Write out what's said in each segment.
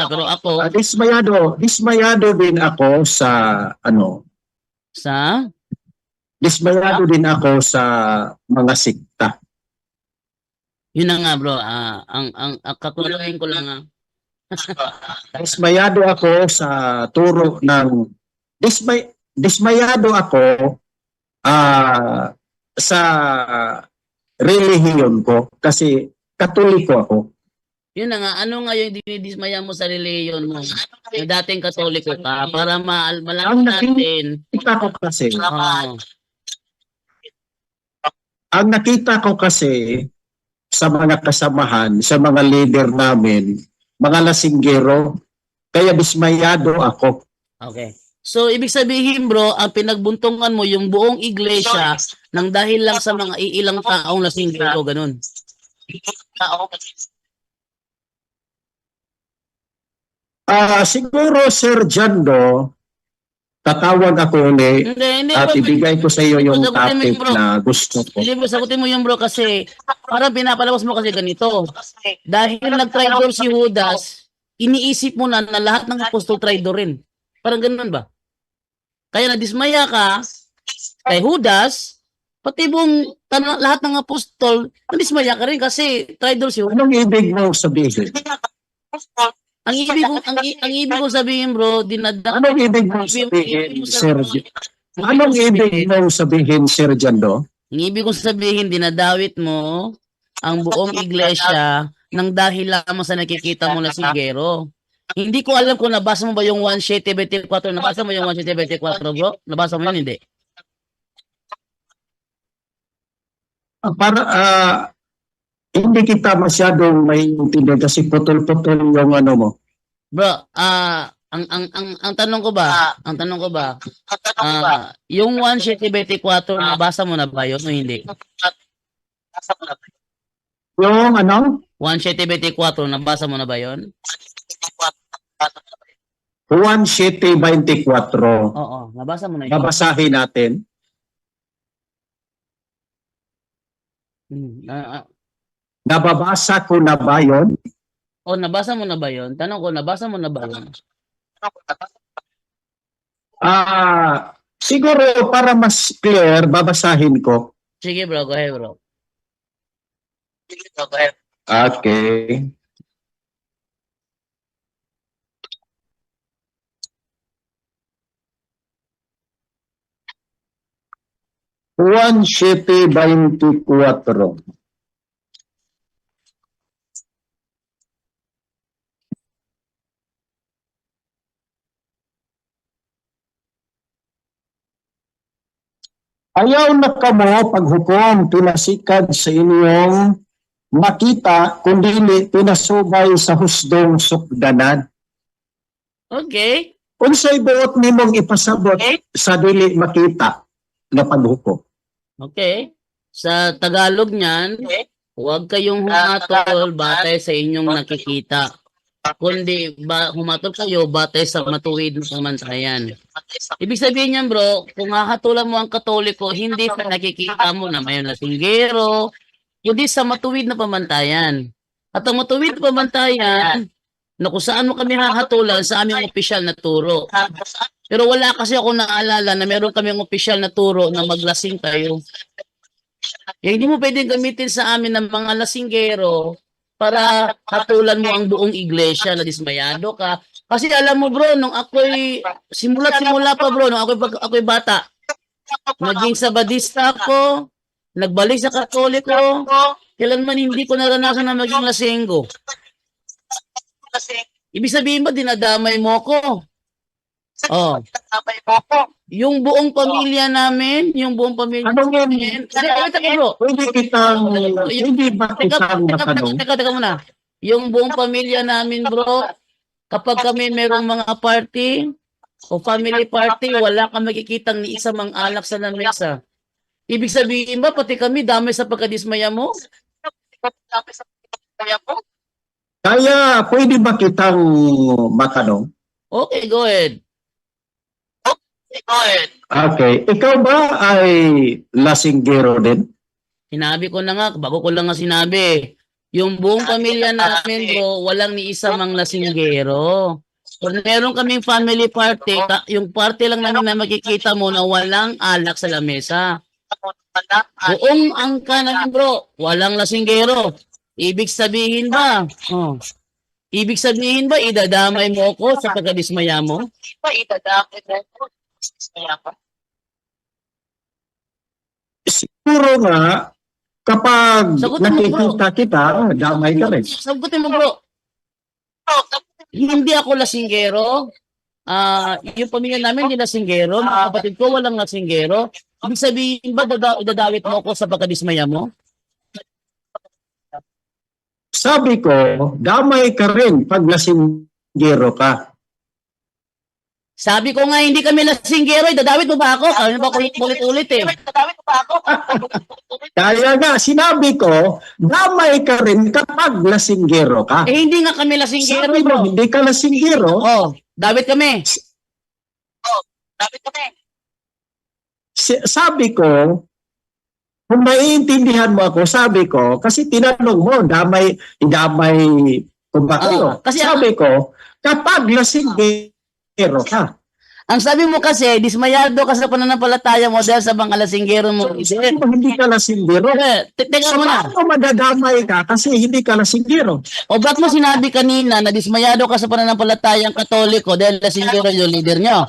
pero ako dismayado din ako sa sa dismayado din ako sa mga sikta. yun na nga bro, ang kakulangan ko lang Dismayado ako sa turo ng dismayado ako sa relihiyon ko kasi Katoliko ako. Yun na nga, ano nga yung dinidismaya mo sa reliyon mo? Yung dating Katoliko ka, para malaman natin. Ang nakita ko kasi sa mga kasamahan, sa mga leader namin, mga lasinggero, kaya dismayado ako. Okay. So, ibig sabihin bro, ang pinagbuntungan mo yung buong iglesia nang dahil lang sa mga iilang taong lasinggero, ganun. Siguro Sir Jando, tatawag ako ulit at ibigay ko sa iyo yung topic na gusto ko. Hindi mo, sagutin mo yung bro kasi parang pinapalabas mo kasi ganito. Dahil nag-traitor si Judas, iniisip mo na lahat ng apostol traitor rin. Parang ganun ba? Kaya nadismaya ka kay Judas, pati buong lahat ng apostol, nadismaya ka rin kasi traitor si Judas. Anong ibig mo sabihin? Ang ibig kong sabihin bro, Anong ibig mong sabihin, Sir? Anong ibig mong sabihin, Sir Jando? Ang ibig kong sabihin, dinadawit mo ang buong iglesia nang dahil lamang sa nakikita mo na sigero. Hindi ko alam kung nabasa mo ba yung 1:24. Nabasa mo yung 1:24 bro? Nabasa mo yun, hindi? Hindi kita masyadong maintindihan kasi putol-putol yung ano mo. Bro, ang tanong ko ba, yung 1:24 nabasa mo na ba yun o hindi? Yung ano? 1:24 nabasa mo na ba yun? 1:24. Oo, nabasa mo na yun. Babasahin natin. Nababasa ko na ba yun? O, nabasa mo na ba yun? Tanong ko, nabasa mo na ba yun? Siguro para mas clear, babasahin ko. Sige bro, go ahead bro. Okay. Juan 7:24. Ayaw na kamo paghukom pinasikad sa inyong makita kundi pinasubay sa husdong sukdanan. Okay. Unsay buot nimong ipasabot sa dili makita na paghukom? Okay. Sa Tagalog niyan, huwag kayong humatol batay sa inyong nakikita, kundi humatol kayo batay sa matuwid na pamantayan. Ibig sabihin niyan bro, kung hahatulan mo ang Katoliko, hindi sa nakikita mo na may lasinggero, kundi sa matuwid na pamantayan. At ang matuwid na pamantayan, na kung saan mo kami hahatulan sa aming opisyal na turo. Pero wala kasi ako naalala na meron kaming opisyal na turo na maglasing kayo. Hindi mo pwedeng gamitin sa amin ng mga lasinggero para hatulan mo ang buong iglesia na dismayado ka. Kasi alam mo bro, nung ako'y simula pa bro, nung ako'y bata, naging sabadista ako, nagbalik sa Katoliko, kailanman hindi ko naranasan na maging lasinggo. Ibig sabihin ba, dinadamay mo ko? Oh. Yung buong pamilya namin, Teka muna. Yung buong pamilya namin, bro, kapag kami merong mga party o family party, wala kang makikitang ni isa mang alak sa lamesa. Ibig sabihin ba, pati kami damay sa pagkadismaya mo? Kaya, pwede ba kitang matanong? Okay, go ahead. Okay. Ikaw ba ay lasinggero din? Sinabi ko na nga, bago ko lang nga sinabi. Yung buong pamilya namin, bro, walang ni isa mang lasinggero. Kung meron kaming family party, yung party lang namin na makikita mo na walang alak sa lamesa. Buong angka namin, bro, walang lasinggero. Ibig sabihin ba, ibig sabihin ba, idadamay mo ako sa pagkadismaya mo? Siguro nga, kapag Sagutin mo, bro. nakikita kita, damay ka rin. Sagutin mo, bro. Hindi ako lasinggero. Yung pamilya namin hindi lasinggero. Mga kapatid ko walang lasinggero. Ibig sabihin ba, dadawit mo ako sa pagkadismaya mo? Sabi ko, damay ka rin pag lasinggero ka. Sabi ko nga, hindi kami lasinggero. Dadawit mo ba ako? Ano ba ulit-ulit eh? Kaya nga, sinabi ko, damay ka rin kapag lasinggero ka. Eh, hindi nga kami lasinggero, Sabi bro. mo, hindi ka lasinggero. Dawit kami. Sabi ko, kung naiintindihan mo ako, sabi ko, kasi tinanong mo, damay kung ba kayo. Kasi Sabi ko, kapag lasinggero ka. ang sabi mo kasi, dismayado ka sa pananampalataya mo dahil sa mga lasinggero mo. Sabi mo, hindi ka lasinggero. Teka So, mo na. paano madadamay ka kasi hindi ka lasinggero? O ba't mo sinabi kanina na dismayado ka sa pananampalatayang Katoliko dahil lasinggero yung leader nyo?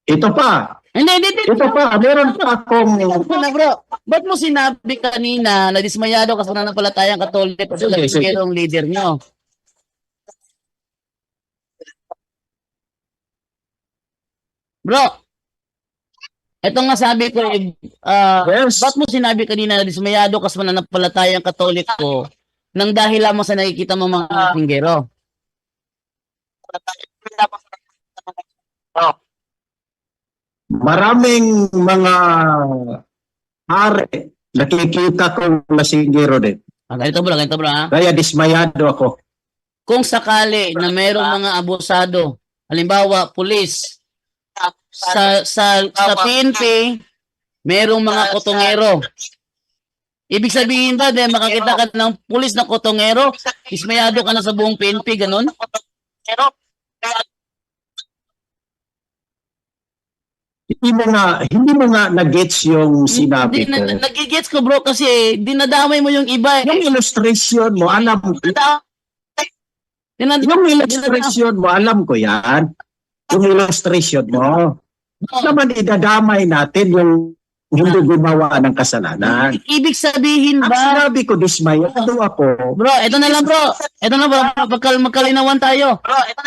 Ito pa. Hindi. Ito pa. Meron pa akong... Na bro, ba't mo sinabi kanina na dismayado ka sa pananampalatayang Katoliko dahil lasinggero yung leader nyo? Bro, ito nga sabi ko, Yes. ba't mo sinabi kanina na dismayado ka sa pananampalatayang Katoliko nang dahil lamang sa nakikita mo mga lasinggero? Maraming mga hari nakikita kong lasinggero din. Ganito bro, ha? Kaya dismayado ako. Kung sakali na mayroong mga abusado, halimbawa, pulis, sa PNP, mayroong mga kotongero. Ibig sabihin ba, dahil makakita ka ng pulis na kotongero, dismayado ka na sa buong PNP, ganun? Hindi mo nga na-gets yung sinabi ko. Nagigets ko bro kasi dinadamay mo yung iba. Yung illustration mo, alam ko. Yung illustration mo, alam ko yan. Yung illustration mo. Naman idadamay natin yung hindi gumawa ng kasalanan. Ibig sabihin Ang ba? sinabi ko, dismayado ako. Bro, ito na lang bro. Ito na bro, magkalinawan tayo.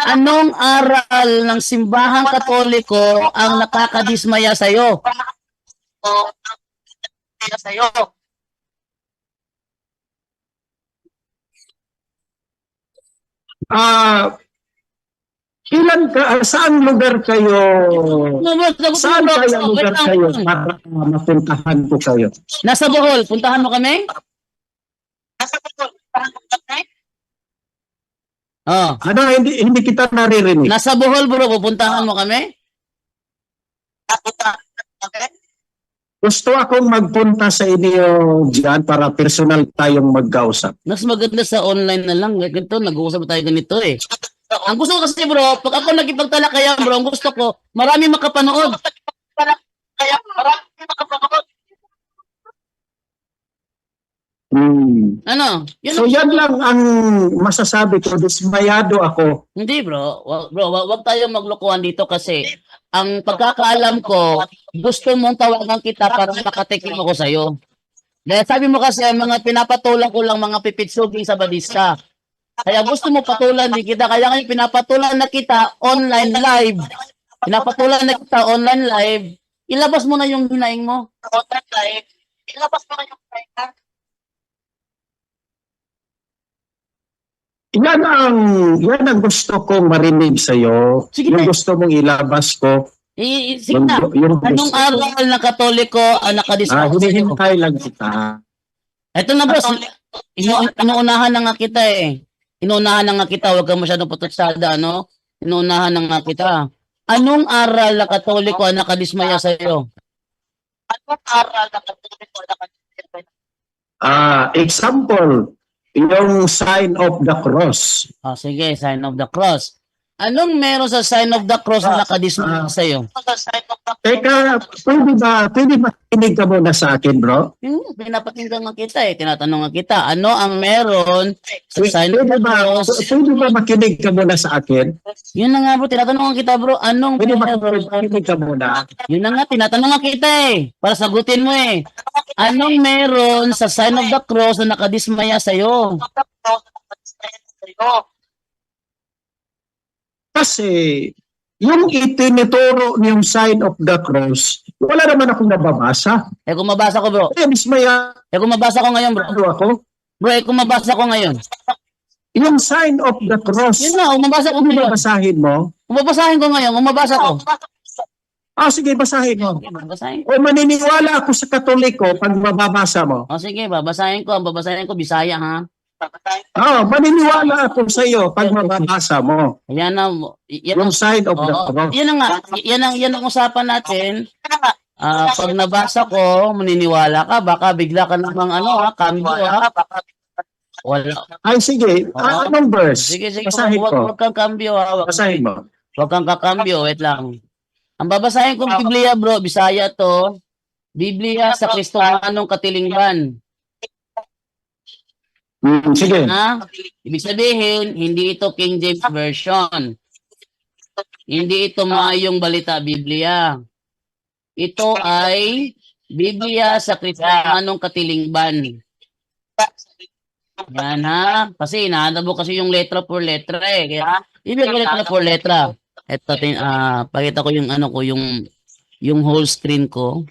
Anong aral ng simbahang Katoliko ang nakakadismaya sa'yo? Saan lugar kayo? Saan kaya lugar kayo para mapuntahan ko kayo? Nasa Bohol, puntahan mo kami? Oh. Ano, hindi kita naririnig. Nasa Bohol bro, pupuntahan mo kami? Gusto akong magpunta sa inyo dyan para personal tayong magkausap. Mas maganda sa online na lang. Ganito, nag-uusap tayo ganito eh. Ang gusto ko kasi bro, pag ako nakipagtalakayan bro, ang gusto ko, marami makapanood. Ano? So yan lang ang masasabi ko, dismayado ako. Hindi bro, wag tayong maglokohan dito kasi ang pagkakaalam ko, gusto mong tawagan kita para makatikim ako sa'yo. Dahil sabi mo kasi, mga pinapatulan ko lang mga pipitsuging sa balista. Kaya gusto mo patulan din kita. Kaya ngayon pinapatulan na kita online live. Pinapatulan na kita online live. Ilabas mo na yung hinaing mo. Yan ang gusto kong marinig sa'yo. Sige Yung na. gusto mong ilabas ko. Sige na. Yung Anong aral na Katoliko ang nakadiskuss sa'yo? hinihintay lang kita. Ito na boss. Inuunahan na nga kita eh. Inuunahan na nga kita. Huwag kang masyadong pututsada, ano? Inuunahan na nga kita. Anong aral na Katoliko ang nakadismaya sa'yo? Example, yung sign of the cross. O sige, sign of the cross. Anong meron sa sign of the cross na nakadismaya sa'yo? Teka, pwede ba kinig ka muna sa akin, bro? Pinapakinggan nga kita eh. Tinatanong nga kita, ano ang meron sa sign of the cross? Pwede ba makinig ka muna sa akin? Yun na nga bro, tinatanong nga kita bro, anong Pwede ba meron? makinig ka muna? Yun na nga, tinatanong nga kita eh. Para sagutin mo eh. Anong meron sa sign of the cross na nakadismaya sa'yo? Kasi yung itinuturo niyong sign of the cross, wala naman akong nababasa. Eh kung mabasa ko bro. Kaya mismaya Eh kung mabasa ko ngayon bro. ako, Bro, eh kung mabasa ko ngayon. yung sign of the cross, Yun na, kung mabasa ko kung bro. basahin mo, Kung babasahin ko ngayon, kung mabasa ko. sige, basahin mo. Sige, babasahin ko. O maniniwala ako sa Katoliko pag mababasa mo. O sige, babasahin ko. Ang babasahin ko, Bisaya ha. Maniniwala ako sa iyo pag mababasa mo. Yan na. Yan Yung sign of the Oo, cross. yan na nga. Yan ang usapan natin. Pag nabasa ko, maniniwala ka. Baka bigla ka namang cambio ha. Wala. Ay, sige. Oo. Anong verse? Sige, sige. Basahin ko. Huwag kang cambio ha. Basahin mo. Huwag kang kakambyo. Wait lang. Ang babasahin kong Biblia bro, Bisaya to. Biblia sa Kristohanong Katilingban. Sige. Ha? Ibig sabihin, hindi ito King James Version. Hindi ito maayong balita Biblia. Ito ay Biblia sa Kristohanong Katilingban. Yan ha. Kasi inahanap mo kasi yung letra por letra eh. Kaya, ibig letra por letra. Ito, pakita ko yung yung whole screen ko.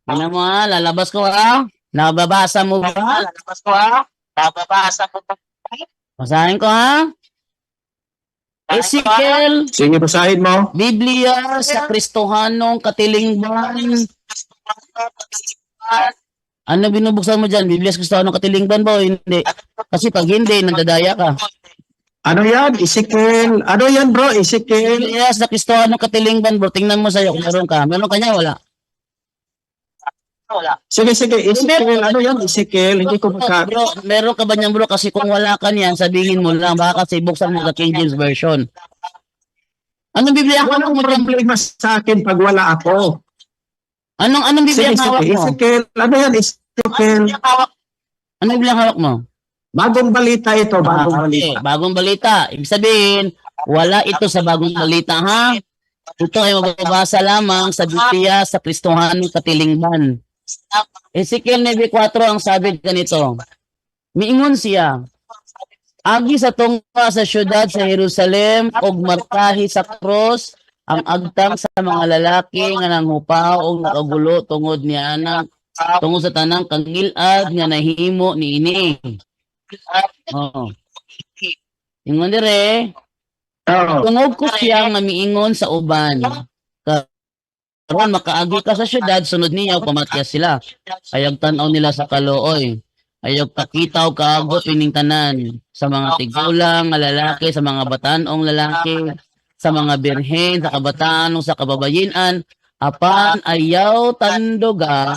Ano mo ha? Lalabas ko ha? Nababasa mo ba? Basahin ko ha? Ezekiel, Sige, basahin mo. Biblia sa Kristohanong Katilingban. Ano binubuksan mo dyan? Biblia sa Kristohanong Katilingban ba o hindi? Kasi pag hindi, nandadaya ka. Ano yan? Ezekiel. Ano yan, bro? Ezekiel. Biblia sa Kristohanong Katilingban bro. Tingnan mo sa'yo kung meron ka. Meron ka niya? Wala. Sige, sige. Ezekiel. Ano yan? Ezekiel. Hindi ko maka... Bro, meron ka ba niyan bro? Kasi kung wala ka niyan, sabihin mo lang. Baka kasi buksan mo sa King James Version. Anong Biblia ang hawak Walang mo dyan? problema sa akin pag wala ako. Anong Biblia Sige, ang hawak sige. mo? Ezekiel. Ano yan? Ezekiel. Anong Biblia ang hawak mo? Bagong balita ito. Bagong Okay, balita. bagong balita. Ibig sabihin, wala ito sa bagong balita, ha? Ito ay mababasa lamang sa Biblia sa Kristohanong Katilingban. Ezekiel 9:4 ang sabi ganito. Miingon siya, agi sa tungga sa syudad sa Jerusalem og markahi sa cross ang agtang sa mga lalaki nga nanghupaw og nakagulo tungod niya tungod sa tanang kangilad nga nahimo niini. Oo. Ingon dire, Oo. tungod ko siya nga miingon sa uban. Karon makaagi ka sa syudad, sunod niya pamatya sila. Ayog tan-aw nila sa kalooy. Ayog pakitaw kaagot ining tanan sa mga tigulang nga lalaki, sa mga batan-ong lalaki, sa mga birhen, sa kabataan o sa kababayinan, apan ayaw tanduga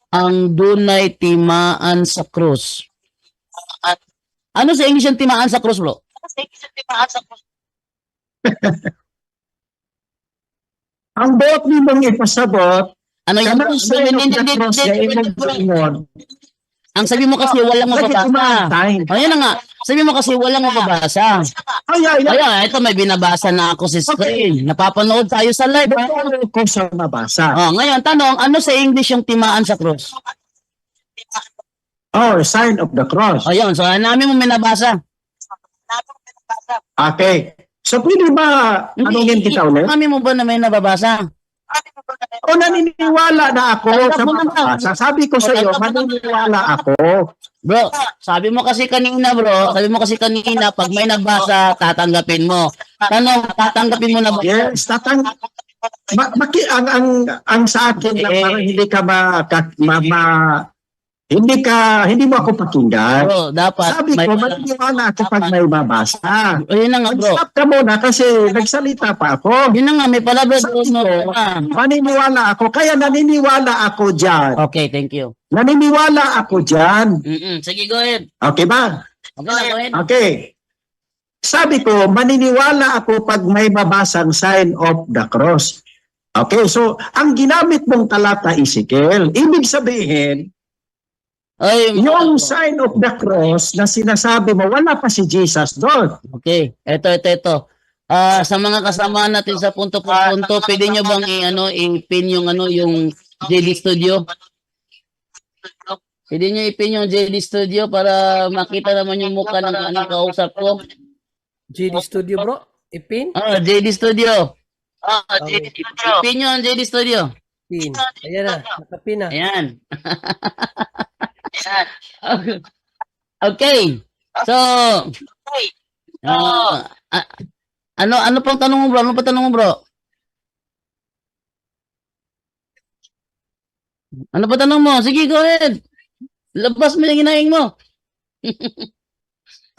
ang dunay timaan sa krus. Ano sa English ang timaan sa krus, bro? Ang buot ni mong ipasabot, Ano yung kanang sign of the cross na imong gingon, ang sabi mo kasi walang lagi mababasa. kumantain. Ayun na nga. Sabi mo kasi walang mababasa. Ay. Ayun, ito may binabasa na ako sa screen. Napapanood tayo sa live. Ha? Ito ko sa mabasa. Oh, ngayon, tanong, ano sa English yung timaan sa cross? Oh, sign of the cross. Ayun, so namin mo minabasa. Okay. So, pwede ba anongin kita ulit? Namin mo ba na may nababasa? O naniniwala na ako Tanggap sa mo na ba? mabasa. Sabi ko sa iyo, maniniwala ako. Bro, sabi mo kasi kanina pag may nabasa, tatanggapin mo. Tanong, tatanggapin mo na ba? Yes, ang sa akin lang, Eh, parang hindi ka Hindi mo ako pakinggan. Bro, dapat Sabi may ko, maniniwala ako pag may mabasa. Ayun na nga, bro. Mag-stop ka muna kasi nagsalita pa ako. Yun na nga, may palabra doon. Sabi ko, maniniwala ako, kaya naniniwala ako dyan. Okay, thank you. Naniniwala ako dyan. Sige, go ahead. Okay ba? Okay na, go ahead. Okay. Sabi ko, maniniwala ako pag may mabasang sign of the cross. Okay, so ang ginamit mong talata, Ezekiel, ibig sabihin, Ay, yung sign of the cross na sinasabi mo, wala pa si Jesus doon. Okay, ito. Sa mga kasama natin sa punto por punto, pwede nyo bang i-pin yung yung JD Studio? Pwede nyo i-pin yung JD Studio para makita naman yung mukha ng kausap ko. JD Studio, bro. Ipin? JD Studio. JD I-pin nyo ang JD Studio. Pin. Ayan na. Nakapin na. Ayan. Okay. So, ano pang tanong mo, bro? Ano pa tanong mo, bro? Ano pa tanong mo? Sige, go ahead. Labas mo yung hinaing mo.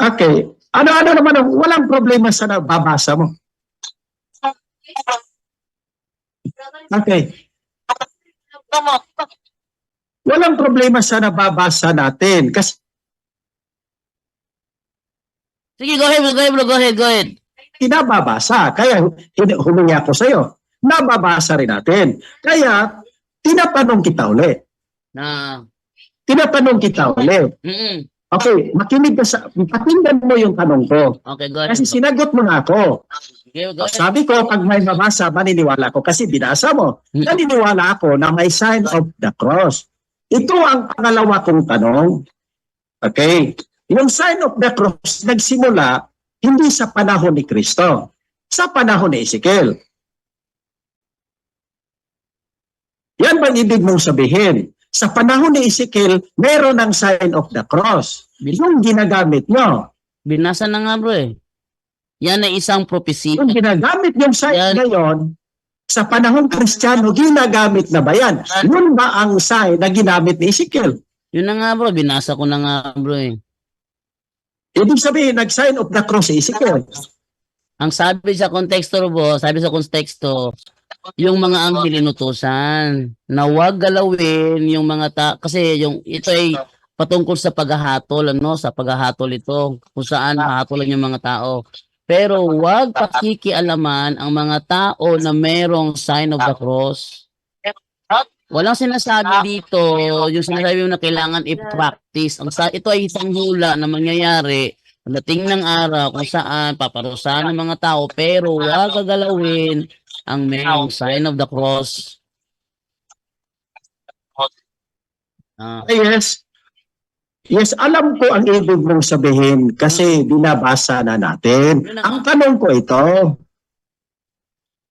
Okay. Ano naman, walang problema sa nababasa mo. Okay. Walang problema sa nababasa natin. Kasi Sige, go ahead, bro. Go ahead. pinababasa. Kaya humingi ako sa'yo. Nababasa rin natin. Kaya, tinatanong kita ulit. Okay, pakinggan mo yung tanong ko. Okay, go ahead. Kasi sinagot mo na ako. Okay, go ahead. Sabi ko, pag may mabasa, maniniwala ko. Kasi binasa mo. Naniniwala ako na may sign of the cross. Ito ang pangalawa kong tanong. Okay. Yung sign of the cross, nagsimula hindi sa panahon ni Kristo. Sa panahon ni Ezekiel. Yan bang ibig mong sabihin? Sa panahon ni Ezekiel, meron ng sign of the cross. Yung ginagamit nyo. Binasa na nga, bro eh. Yan ay isang prophecy. Yung ginagamit yung sign ngayon, sa panahon Kristiyano, ginagamit na ba yan? Yun ba ang sign na ginamit ni Ezekiel? Yun na nga, bro. Binasa ko na nga, bro eh. Ibig sabihin, nag-sign of the cross si Ezekiel. Ang sabi sa konteksto, bro, yung mga anghel inutusan na huwag galawin yung mga kasi ito ay patungkol sa paghahatol, sa paghahatol ito, kung saan hahatulan yung mga tao. Pero huwag pakikialaman ang mga tao na merong sign of the cross. Walang sinasabi dito, yung sinasabi mo na kailangan i-practice. Ito ay isang hula na mangyayari pagdating ng araw kung saan paparusahan ng mga tao, pero huwag gagalawin ang merong sign of the cross. Yes, alam ko ang ibig mong sabihin kasi binabasa na natin. Ang tanong ko ito,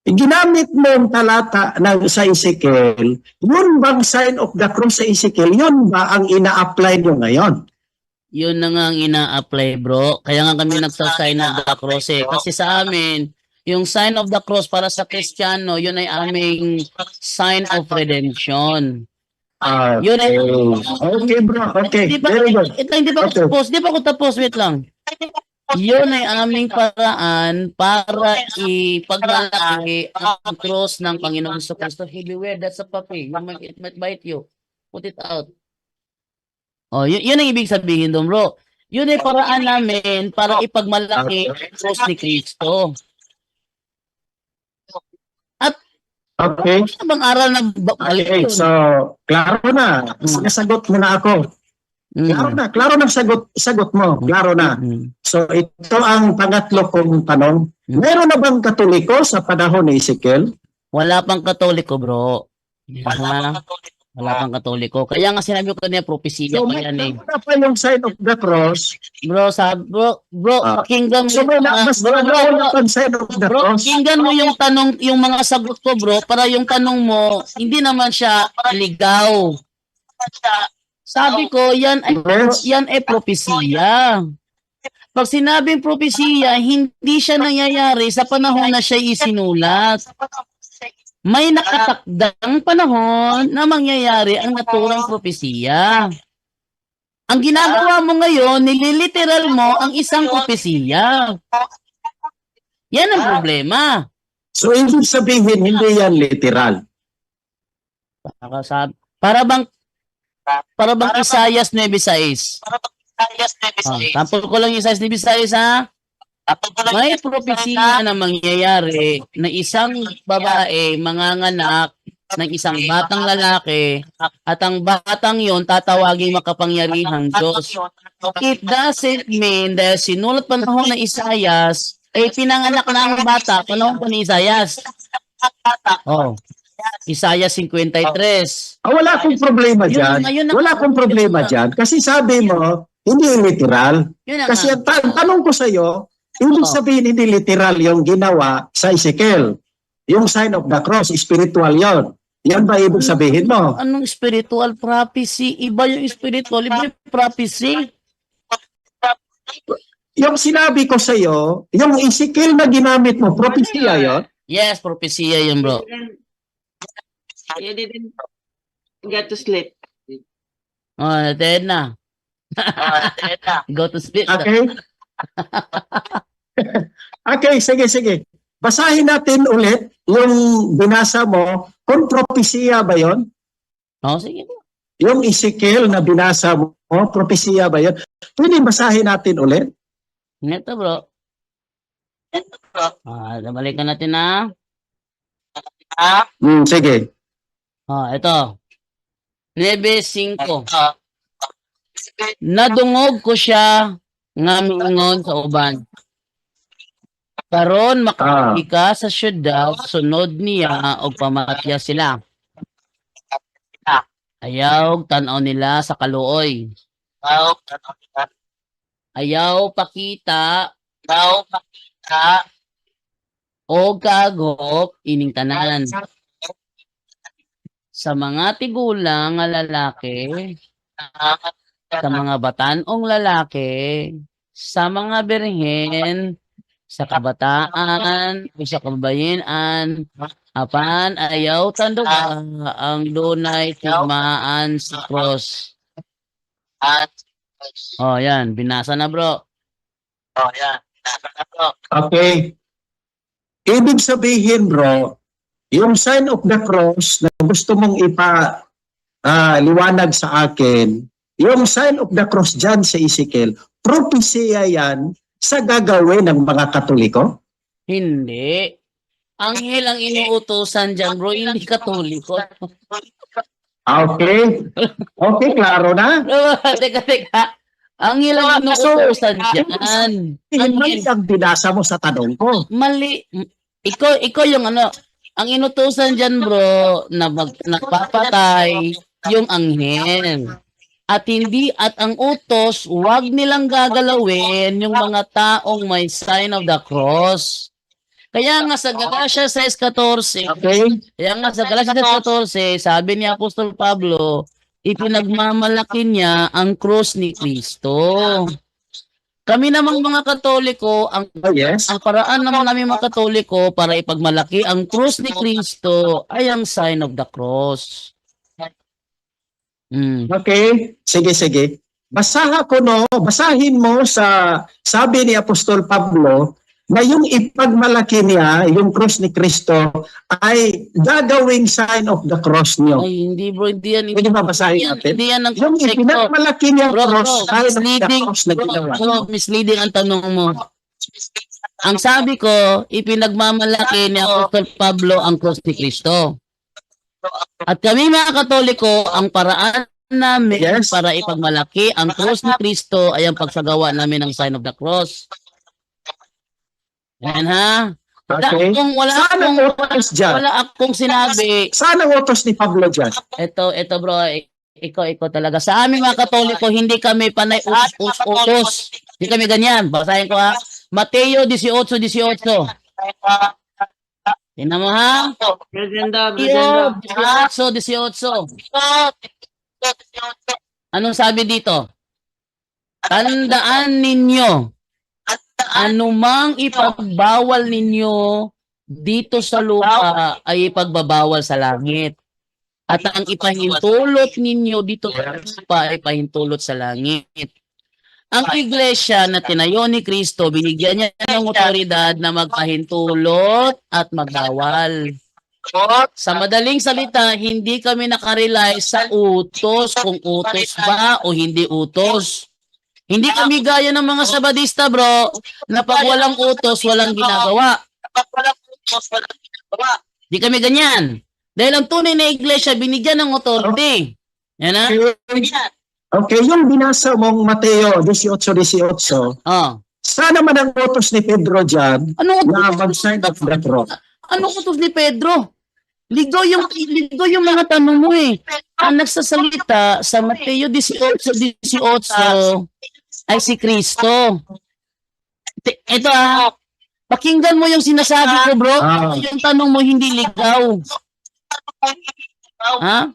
ginamit mo ang talata sa Ezekiel, yun bang sign of the cross sa Ezekiel, yun ba ang ina-apply nyo ngayon? Yun na nga ang ina-apply, bro. Kaya nga kami nagsa-sign of the cross eh. Kasi sa amin, yung sign of the cross para sa Kristiyano, yun ay aming sign of redemption. Yun ay... Okay, bro. Okay, very good. Hindi pa ako tapos. Wait lang. Yun ay aming paraan para ipagmalaki ang cross ng Panginoon sa Kristo. Hey, beware, that's a puppy. It might bite you. Put it out. Yun ang ibig sabihin doon, bro. Yun ay paraan namin para ipagmalaki ang cross ni Kristo. Okay. Ano bang aral na Okay, so, klaro na. Nasagot mo na ako. Klaro na sagot mo. Klaro na. So, ito ang pangatlo kong tanong. Meron na bang Katoliko sa panahon ni Ezekiel? Wala pang Katoliko, bro. Wala pang Katoliko. Kaya nga sinabi ko kanina, propesya So, pa yan eh. wala pa yung sign of the cross. Bro, pakinggan mo. Mas wala pang sign of the Bro, cross. pakinggan mo yung tanong, yung mga sagot ko, bro, para yung tanong mo, hindi naman siya ligaw. Sabi ko, yan ay propesya. Pag sinabing propesya, hindi siya nangyayari sa panahon na siya isinulat. May nakatakdang panahon na mangyayari ang naturang propesya. Ang ginagawa mo ngayon, nililiteral mo ang isang propesiya. Yan ang problema. So, ibig sabihin, hindi yan literal. Para bang Isaias 9:6. Tampol ko lang yung Isaias 9:6 ha. May propesiya na mangyayari na isang babae manganganak ng isang batang lalaki at ang batang yon tatawaging makapangyarihang Diyos. It doesn't mean dahil sinulat panahon ng Isaias ay pinanganak na ang bata panahon pa ni Isaias. Oh. Isaiah 53. Wala akong problema dyan. Wala akong problema dyan. Kasi sabi mo, hindi literal. Kasi ang tanong ko sa iyo, ibig sabihin hindi literal yung ginawa sa Ezekiel. Yung sign of the cross, spiritual yon. Yan ba ibig sabihin mo? Anong spiritual prophecy? Iba yung spiritual, iba yung prophecy. Yung sinabi ko sa iyo, yung Ezekiel na ginamit mo, propesya yon? Yes, propesya yun, bro. You didn't get to sleep. Oh, dead na. Go to sleep. Okay? Okay, sige. Basahin natin ulit yung binasa mo. Kung propesya ba yon? Oh, sige. Yung Ezekiel na binasa mo, propesya ba yon? Pwede basahin natin ulit? Ito, bro. Balikan natin na. Sige. Ito. 9:5. Nadungog ko siya nga miingon sa uban. Karon makapagi ka sa syudad, sunod niya og pamatya sila. Ayaw tanaw nila sa kaluoy. Ayaw pakita o kagop ining tanan. Sa mga tigulang nga lalaki, sa mga batanong lalaki, sa mga birhen, sa kabataan, o sa kababayan, apan ayaw tanduga ang dunay tigmaan sa cross. Oh, yan. Binasa na, bro. Okay. Ibig sabihin, bro, yung sign of the cross na gusto mong liwanag sa akin, yung sign of the cross dyan sa Ezekiel, propesya yan sa gagawin ng mga Katoliko? Hindi. Anghel ang inuutosan dyan, bro. Hindi Katoliko. Okay. Okay, klaro na. Teka. Anghel ang inuutosan dyan. Mali ang binasa mo sa tanong ko. Mali. Ikaw yung ang inutusan dyan, bro, na nagpapatay yung anghel. At ang utos, wag nilang gagalawin yung mga taong may sign of the cross. Kaya nga sa Galatia 6:14, kaya nga sa Galatia 6:14, sabi ni Apostol Pablo, ipinagmamalaki niya ang cross ni Kristo. Kami namang mga Katoliko, ang paraan naman namin mga Katoliko para ipagmalaki ang krus ni Kristo ay ang sign of the cross. Okay, sige. Basahin mo sa sabi ni Apostol Pablo na yung ipagmalaki niya, yung cross ni Kristo, ay gagawing sign of the cross niyo. Ay, hindi, bro, hindi yan. Pwede ba basahin natin? Hindi yan ang yung ipinagmalaki niya cross, sign of the cross na ginawa. Bro, misleading ang tanong mo. Ang sabi ko, ipinagmamalaki ni Apostol Pablo ang cross ni Kristo. At kami mga Katoliko, ang paraan namin para ipagmalaki ang cross ni Kristo ay ang pagsagawa namin ng sign of the cross. Yan ha. Wala akong sinabi. Saan ang utos ni Pablo dyan? Ito bro, ikaw talaga. Sa aming mga Katoliko, hindi kami panay utos. Hindi kami ganyan. Basahin ko ha. Mateo 18:18. Tingnan mo ha. Brother. 18:18. Anong sabi dito? Tandaan ninyo, anumang ipagbawal ninyo dito sa lupa ay ipagbabawal sa langit. At ang ipahintulot ninyo dito sa lupa ay pahintulot sa langit. Ang iglesia na tinayo ni Kristo, binigyan niya ng otoridad na magpahintulot at magbawal. Sa madaling salita, hindi kami nakarely sa utos, kung utos ba o hindi utos. Hindi kami gaya ng mga Sabadista, bro, na pag walang utos, walang ginagawa. Hindi kami ganyan. Dahil ang tunay na iglesia, binigyan ng authority. Yan na? Okay, yung binasa mong Mateo 18:18, Oh. sana man ang utos ni Pedro dyan Ano na mag-sign of the cross. Ano utos ni Pedro? Ligaw yung mga tanong mo eh. Ang nagsasalita sa Mateo 18:18 ay si Kristo. Ito pakinggan mo yung sinasabi ko, bro. Ah. Yung tanong mo hindi ligaw. Ha?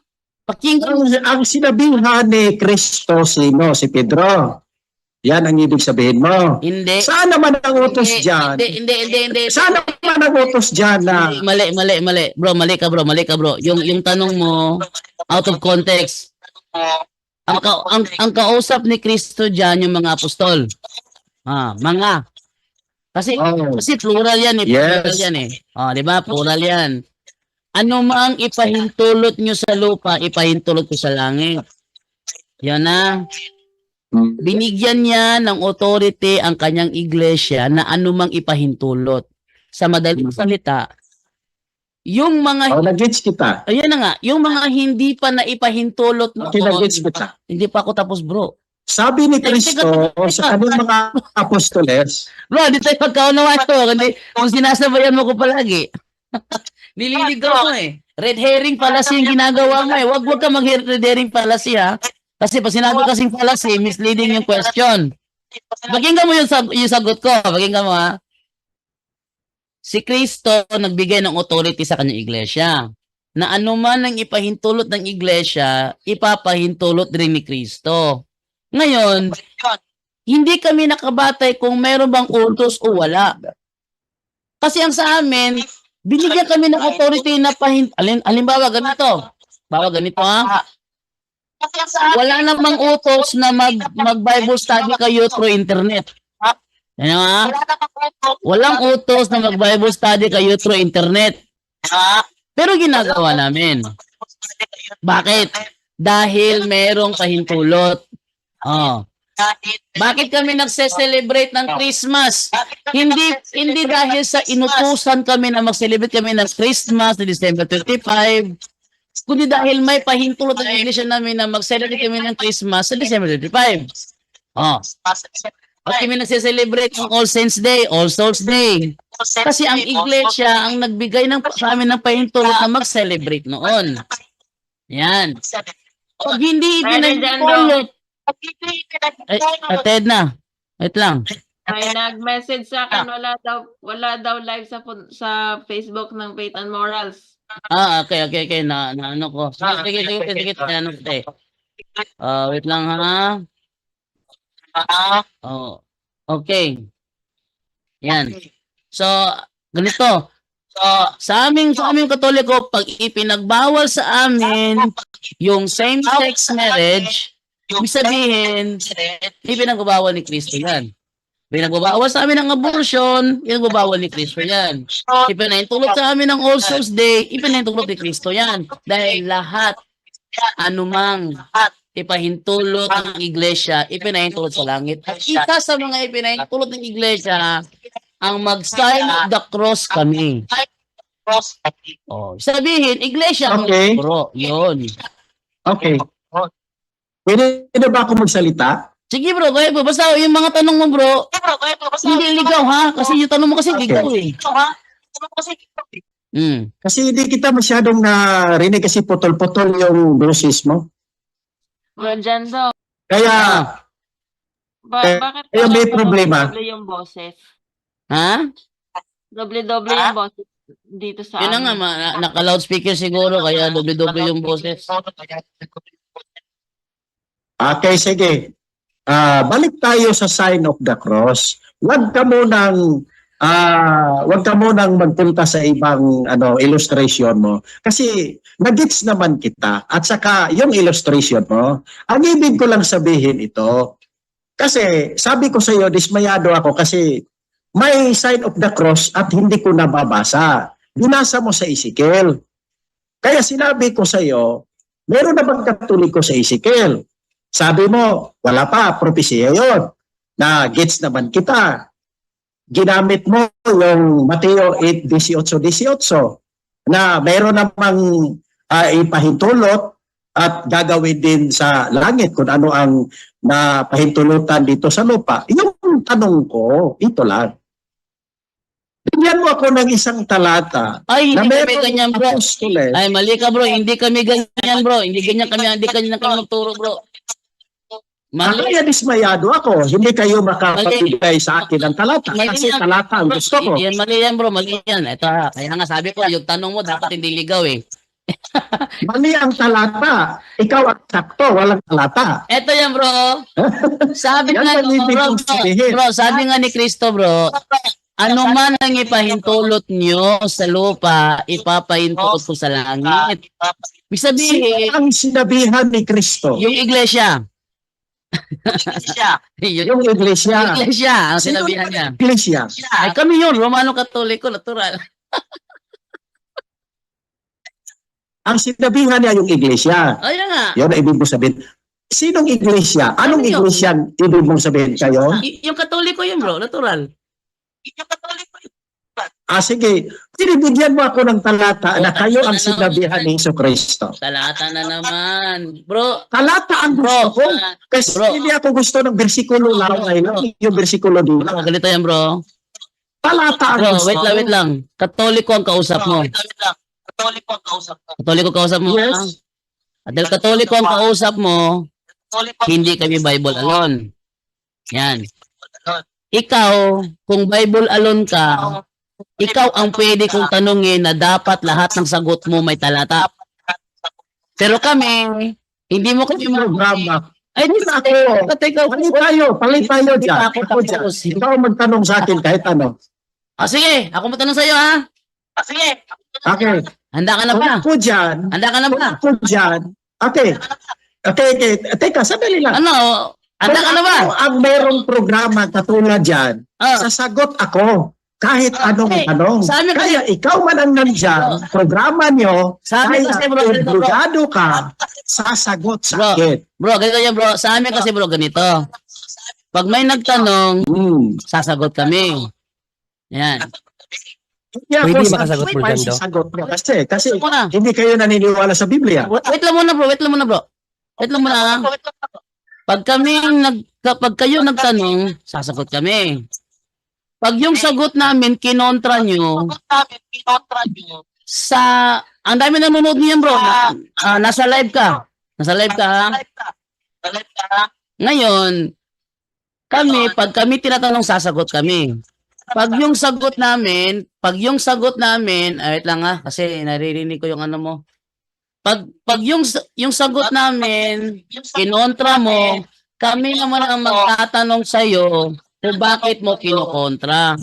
Pakinggan. Ang sinabihan ni Kristo sino? Si Pedro. Yan ang ibig sabihin mo. Hindi. Sana man ang utos dyan. Hindi. Sana man ang utos dyan na Mali. Bro, mali ka, bro. Yung tanong mo, out of context. Ang kausap ni Kristo dyan, yung mga apostol. Mga. Kasi plural yan eh. Plural Yes. yan eh. Di ba? Plural yan. Ano mang ipahintulot nyo sa lupa, ipahintulot ko sa langit. Yan na. Binigyan niya ng authority ang kanyang iglesia na anumang ipahintulot. Sa madaling salita, yung mga nag-gets kita. ayan na nga, yung mga hindi pa na ipahintulot Okay, nag-gets kita. hindi pa ako tapos, bro. Sabi ni Kristo sa kanyang mga apostoles, Bro, di tayo magkaunawa ito. Kung sinasabayan mo ko palagi. Nililigaw mo eh. Red herring fallacy yung ginagawa mo eh. Wag ka mag-red herring fallacy ha. Kasi pag sinabi kasing fallacy, misleading yung question. Pakinggan mo yung sagot ko. Pakinggan mo ha. Si Kristo nagbigay ng authority sa kanyang iglesia. Na anuman ang ipahintulot ng iglesia, ipapahintulot rin ni Kristo. Ngayon, hindi kami nakabatay kung meron bang utos o wala. Kasi ang sa amin, binigyan kami ng authority na halimbawa ganito. Ganito ha. Wala namang utos na mag-Bible study kayo through internet. Yan ha? Walang utos na mag-Bible study kayo through internet. Pero ginagawa namin. Bakit? Dahil merong pahintulot. Bakit kami nagse-celebrate ng Christmas? Hindi dahil sa inutusan kami na mag-celebrate kami ng Christmas sa December 25, kundi dahil may pahintulot ng iglesia namin na mag-celebrate kami ng Christmas sa December 25. At kami nagse-celebrate ng All Saints Day, All Souls Day. Kasi ang iglesia ang nagbigay sa amin ng pahintulot na mag-celebrate noon. Yan. Pag hindi ipinahintulot, Ted na. Wait lang. May nag-message sa akin, wala daw live sa Facebook ng Faith and Morals. Okay. Na ano ko. Sige. Ano ko wait lang ha. Okay. Yan. So, ganito. Sa aming Katoliko, pag ipinagbawal sa amin yung same-sex marriage, ibig sabihin, ipinagbawal ni Kristo yan. Pinagbabawal sa amin ng abortion, ipinagbawal ni Kristo yan. Ipinahintulot sa amin ng All Souls Day, ipinahintulot ni Kristo yan. Dahil lahat, anumang ipahintulot ng iglesia, ipinahintulot sa langit. At isa sa mga ipinahintulot ng iglesia, ang mag-sign of the cross kami. Sabihin, iglesia ang bro. Yun. Okay. Pwede ba ako magsalita? Sige bro, kaya po. Basta yung mga tanong mo bro, hindi ligaw ha? Kasi yung tanong mo kasi ligaw eh. Kasi hindi kita masyadong narinig kasi putol-putol yung boses mo. Bro, dyan daw. Kaya, Bakit kaya may problema. doble yung boses? Ha? Doble-doble yung boses dito sa Yun na nga, naka-loudspeaker siguro, kaya doble-doble yung boses. Okay, sige. Balik tayo sa sign of the cross. Huwag ka munang wag ka munang magpunta sa ibang illustration mo. Kasi nagets naman kita at saka yung illustration mo, ang ibig ko lang sabihin ito. Kasi sabi ko sa iyo, dismayado ako kasi may sign of the cross at hindi ko nababasa. Binasa mo sa Ezekiel. Kaya sinabi ko sa iyo, meron na bang Katoliko sa Ezekiel? Sabi mo, wala pa, propesya yun. Na gets naman kita. Ginamit mo yung Mateo 8:18 na meron namang ipahintulot at gagawin din sa langit kung ano ang napahintulutan dito sa lupa. Yung tanong ko, ito lang. Bigyan mo ako ng isang talata Ay, na hindi kami meron ganyan, bro. apostoles. Ay, mali ka, bro. Hindi kami ganyan, bro. Hindi ganyan kami magturo, bro. Mali. Kaya dismayado ako. Hindi kayo makapagibigay sa akin ng talata. Kasi talata ang gusto ko. Yan, mali yan, bro. Mali yan. Ito, kaya nga sabi ko, yung tanong mo dapat hindi ligaw, eh. Mali ang talata. Ikaw ang sakto, walang talata. Ito yan, bro. Sabi Yan nga, ang ibig kong sabihin. bro, sabi nga ni Kristo, bro, ano man ang ipahintulot nyo sa lupa, ipapahintulot ko sa langit. Ibig sabihin, Sino ang sinabihan ni Kristo? yung iglesia. Yung iglesia. Iglesia, ang Sino sinabihan ang niya. iglesia? Ay, kami yun, Romano Katoliko, natural. Ang sinabihan niya yung iglesia. Ayun nga. Yun ang ibig mo sabihin. Sinong iglesia? Anong Ano yun? iglesia ang ibig mong sabihin kayo? Yung Katoliko yun, bro, natural. Sige. Pinibigyan mo ako ng talata na kayo ang Ano? sinabihan ni Jesu Kristo. Talata na naman. Bro, Talata ang gusto ko. Kasi Bro. hindi ako gusto ng bersikulo lang ngayon. Yung bersikulo dito. ganito yan, bro. Talata ang Bro, gusto wait ko. lang. Katoliko ang kausap mo. Katoliko kausap mo. Yes. ah. At dahil Katoliko ang kausap mo, hindi kami Bible alone. Yan. Ikaw, kung Bible alone ka, ikaw ang pwede kong tanungin na dapat lahat ng sagot mo may talata. Pero kami, hindi mo kami Programa. Ay, di sa Ako. Teka, Palit tayo dyan. Ako Ako dyan. tapos. Ikaw ang magtanong sa akin kahit ano. Sige, ako matanong sa'yo, ha? Okay. Handa ka na Kung ba? ako dyan, Handa ka na ba? ako dyan. Okay. Okay. Teka, sandali lang. Ano? Handa ka na ba? Kung ang merong programa katulad dyan, Ah. sasagot ako. Kahit anong Okay. tanong. Sa amin kasi- Kaya ikaw man ang nandyan, programa nyo, Sa amin kaya kasi, bro, ganito, bro. obligado ka, sasagot sa Bro. akin. Bro, ganito yan, bro. Sa amin kasi, bro, ganito. Pag may nagtanong, sasagot kami. Yan. Kaya Pwede ako makasagot, bro, may dyan, do? sasagot mo. Kasi Muna. hindi kayo naniniwala sa Biblia. Wait lang muna, bro. Wait lang muna, bro. Wait lang muna. ha? Pag kapag kayo nagtanong, sasagot kami. Pag yung sagot namin, kinontra nyo, ang dami nanonood niyan, bro. Nasa live ka. Nasa live ka, ha? Ngayon, pag kami tinatanong, sasagot kami. Pag yung sagot namin, wait lang ha, kasi naririnig ko yung ano mo. Pag yung sagot namin, kinontra mo, kami naman ang magtatanong sa'yo kung bakit mo kinokontra.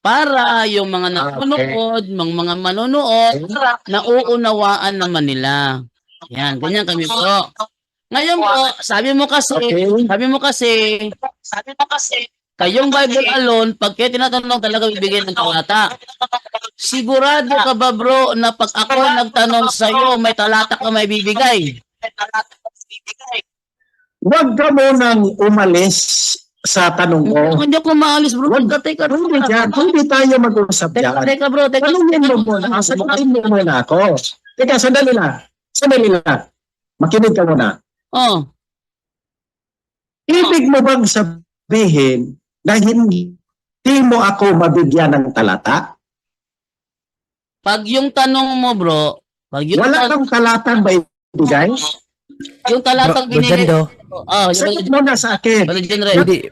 Para yung mga nanonood, mga manonood, nauunawaan naman nila. Yan, ganyan kami po. Ngayon po, sabi mo kasi, kayong Bible alone, pag kayo tinatanong talaga bibigyan ng talata. Sigurado ka ba, bro, na pag ako nagtanong sa'yo, may talata ka may bibigay? Huwag ka munang umalis sa tanong ko. Hindi ako maalis, bro. Teka, Hindi dyan. Hindi tayo mag-usap dyan. Teka, bro. Teka. Tanungin mo muna. Sagutin mo muna ako. Teka, sandali lang. Makinig ka muna. Oh, Ibig mo bang sabihin na hindi mo ako mabigyan ng talata? pag yung tanong mo, bro, Wala kang talatang ba ibigay? yung talatang Bro, binigay. Jando, Sagot mo na sa akin.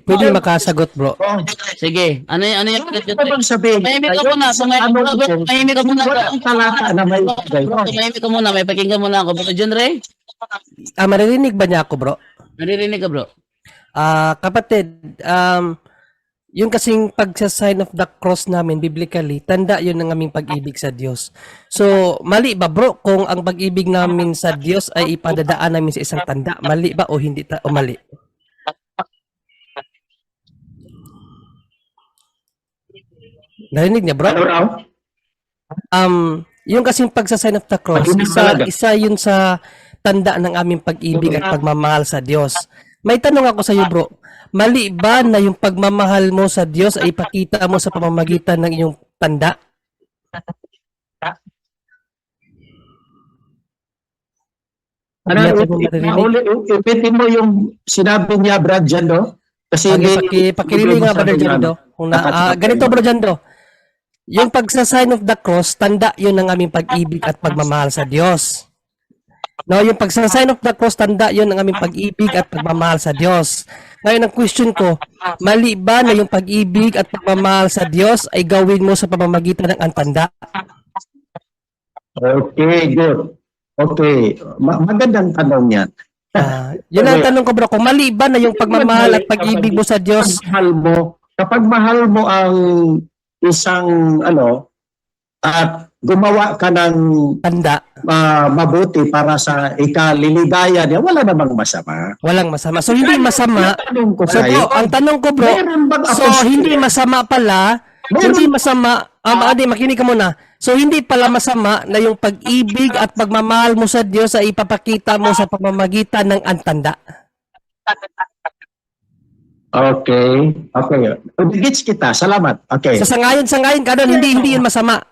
pwede makasagot, bro. Oh, Sige, ano yung Ibig mo bang sabihin? Mahimik ka kayo muna, sa tanong ko, mahimik ka muna. wala kang talata na may ibigay mo. Mahimik ka muna, may pakinggan muna ako. Bro, John Ray, Maririnig ba niya ako, bro? naririnig ka, bro? Kapatid, Yung kasing pagsa-sign of the cross namin biblically, tanda yun ng aming pag-ibig sa Diyos. So, mali ba bro kung ang pag-ibig namin sa Diyos ay ipadadaan namin sa isang tanda? Mali ba o hindi o mali? Narinig niya bro? Ano raw? Yung kasing pagsa-sign of the cross, Pag-ibig talaga. isa yun sa tanda ng aming pag-ibig at pagmamahal sa Diyos. May tanong ako sa iyo, bro. Mali ba na yung pagmamahal mo sa Diyos ay ipakita mo sa pamamagitan ng iyong tanda? Ano, Hindi ako maririnig. ulitin mo yung sinabi niya, Brad, dyan, no? Kasi Pakilili nga, Brother Jando. Ganito, Brother Jando. Yung pagsa-sign of the cross, tanda yun ng aming pag-ibig at pagmamahal sa Diyos. No, yung pagsa-sign of the cross, tanda yun ng aming pag-ibig at pagmamahal sa Diyos. Ngayon, ang question ko, mali ba na yung pag-ibig at pagmamahal sa Diyos ay gawin mo sa pamamagitan ng antanda? Okay, good. Okay. Magandang tanong yan. Yun ang tanong ko, bro. Kung mali ba na yung pagmamahal at pag-ibig mo sa Diyos? Kapag mahal mo ang isang at gumawa ka ng Tanda. mabuti para sa ikaliligaya niya, wala namang masama. Walang masama. So, hindi masama. Tanong ko So, sa'yo, bro, ang tanong ko, bro, meron bang so, hindi masama pala, hindi masama, makinig ka muna. So, hindi pala masama na yung pag-ibig at pagmamahal mo sa Diyos ay ipapakita mo sa pamamagitan ng antanda. Okay. Okay. Gets kita. Salamat. Okay. So, sangayon ka doon, hindi yun masama.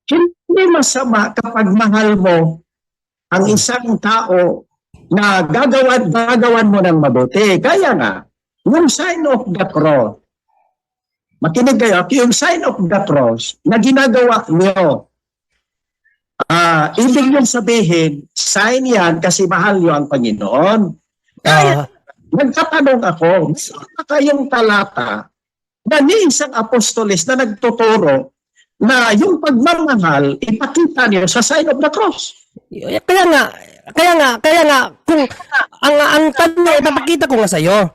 Hindi masama kapag mahal mo ang isang tao na gagawan mo ng mabuti. Kaya nga, yung sign of the cross, makinig kayo, yung sign of the cross na ginagawa niyo, ibig yung sabihin, sign yan kasi mahal niyo ang Panginoon. Kaya, nagtatanong ako, meron na kayong talata na ni isang apostolis na nagtuturo na yung pagmamahal, ipakita niyo sa sign of the cross. Kaya nga, kung ang tanong, ipapakita ko nga sa'yo.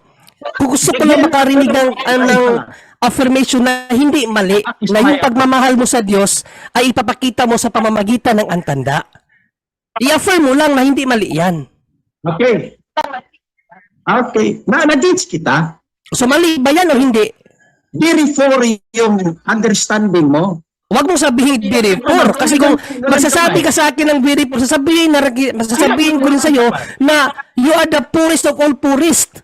Kung gusto ko lang makarinig ng affirmation na hindi mali, na yung pagmamahal mo sa Diyos ay ipapakita mo sa pamamagitan ng antanda. I-affirm mo lang na hindi mali yan. Okay. Okay. Na-gauge kita. So mali ba yan o hindi? Therefore, yung understanding mo, Huwag mong sabihin before. Kasi kung magsasabi ka sa akin ng before, masasabihin ko rin sa'yo na you are the poorest of all poorest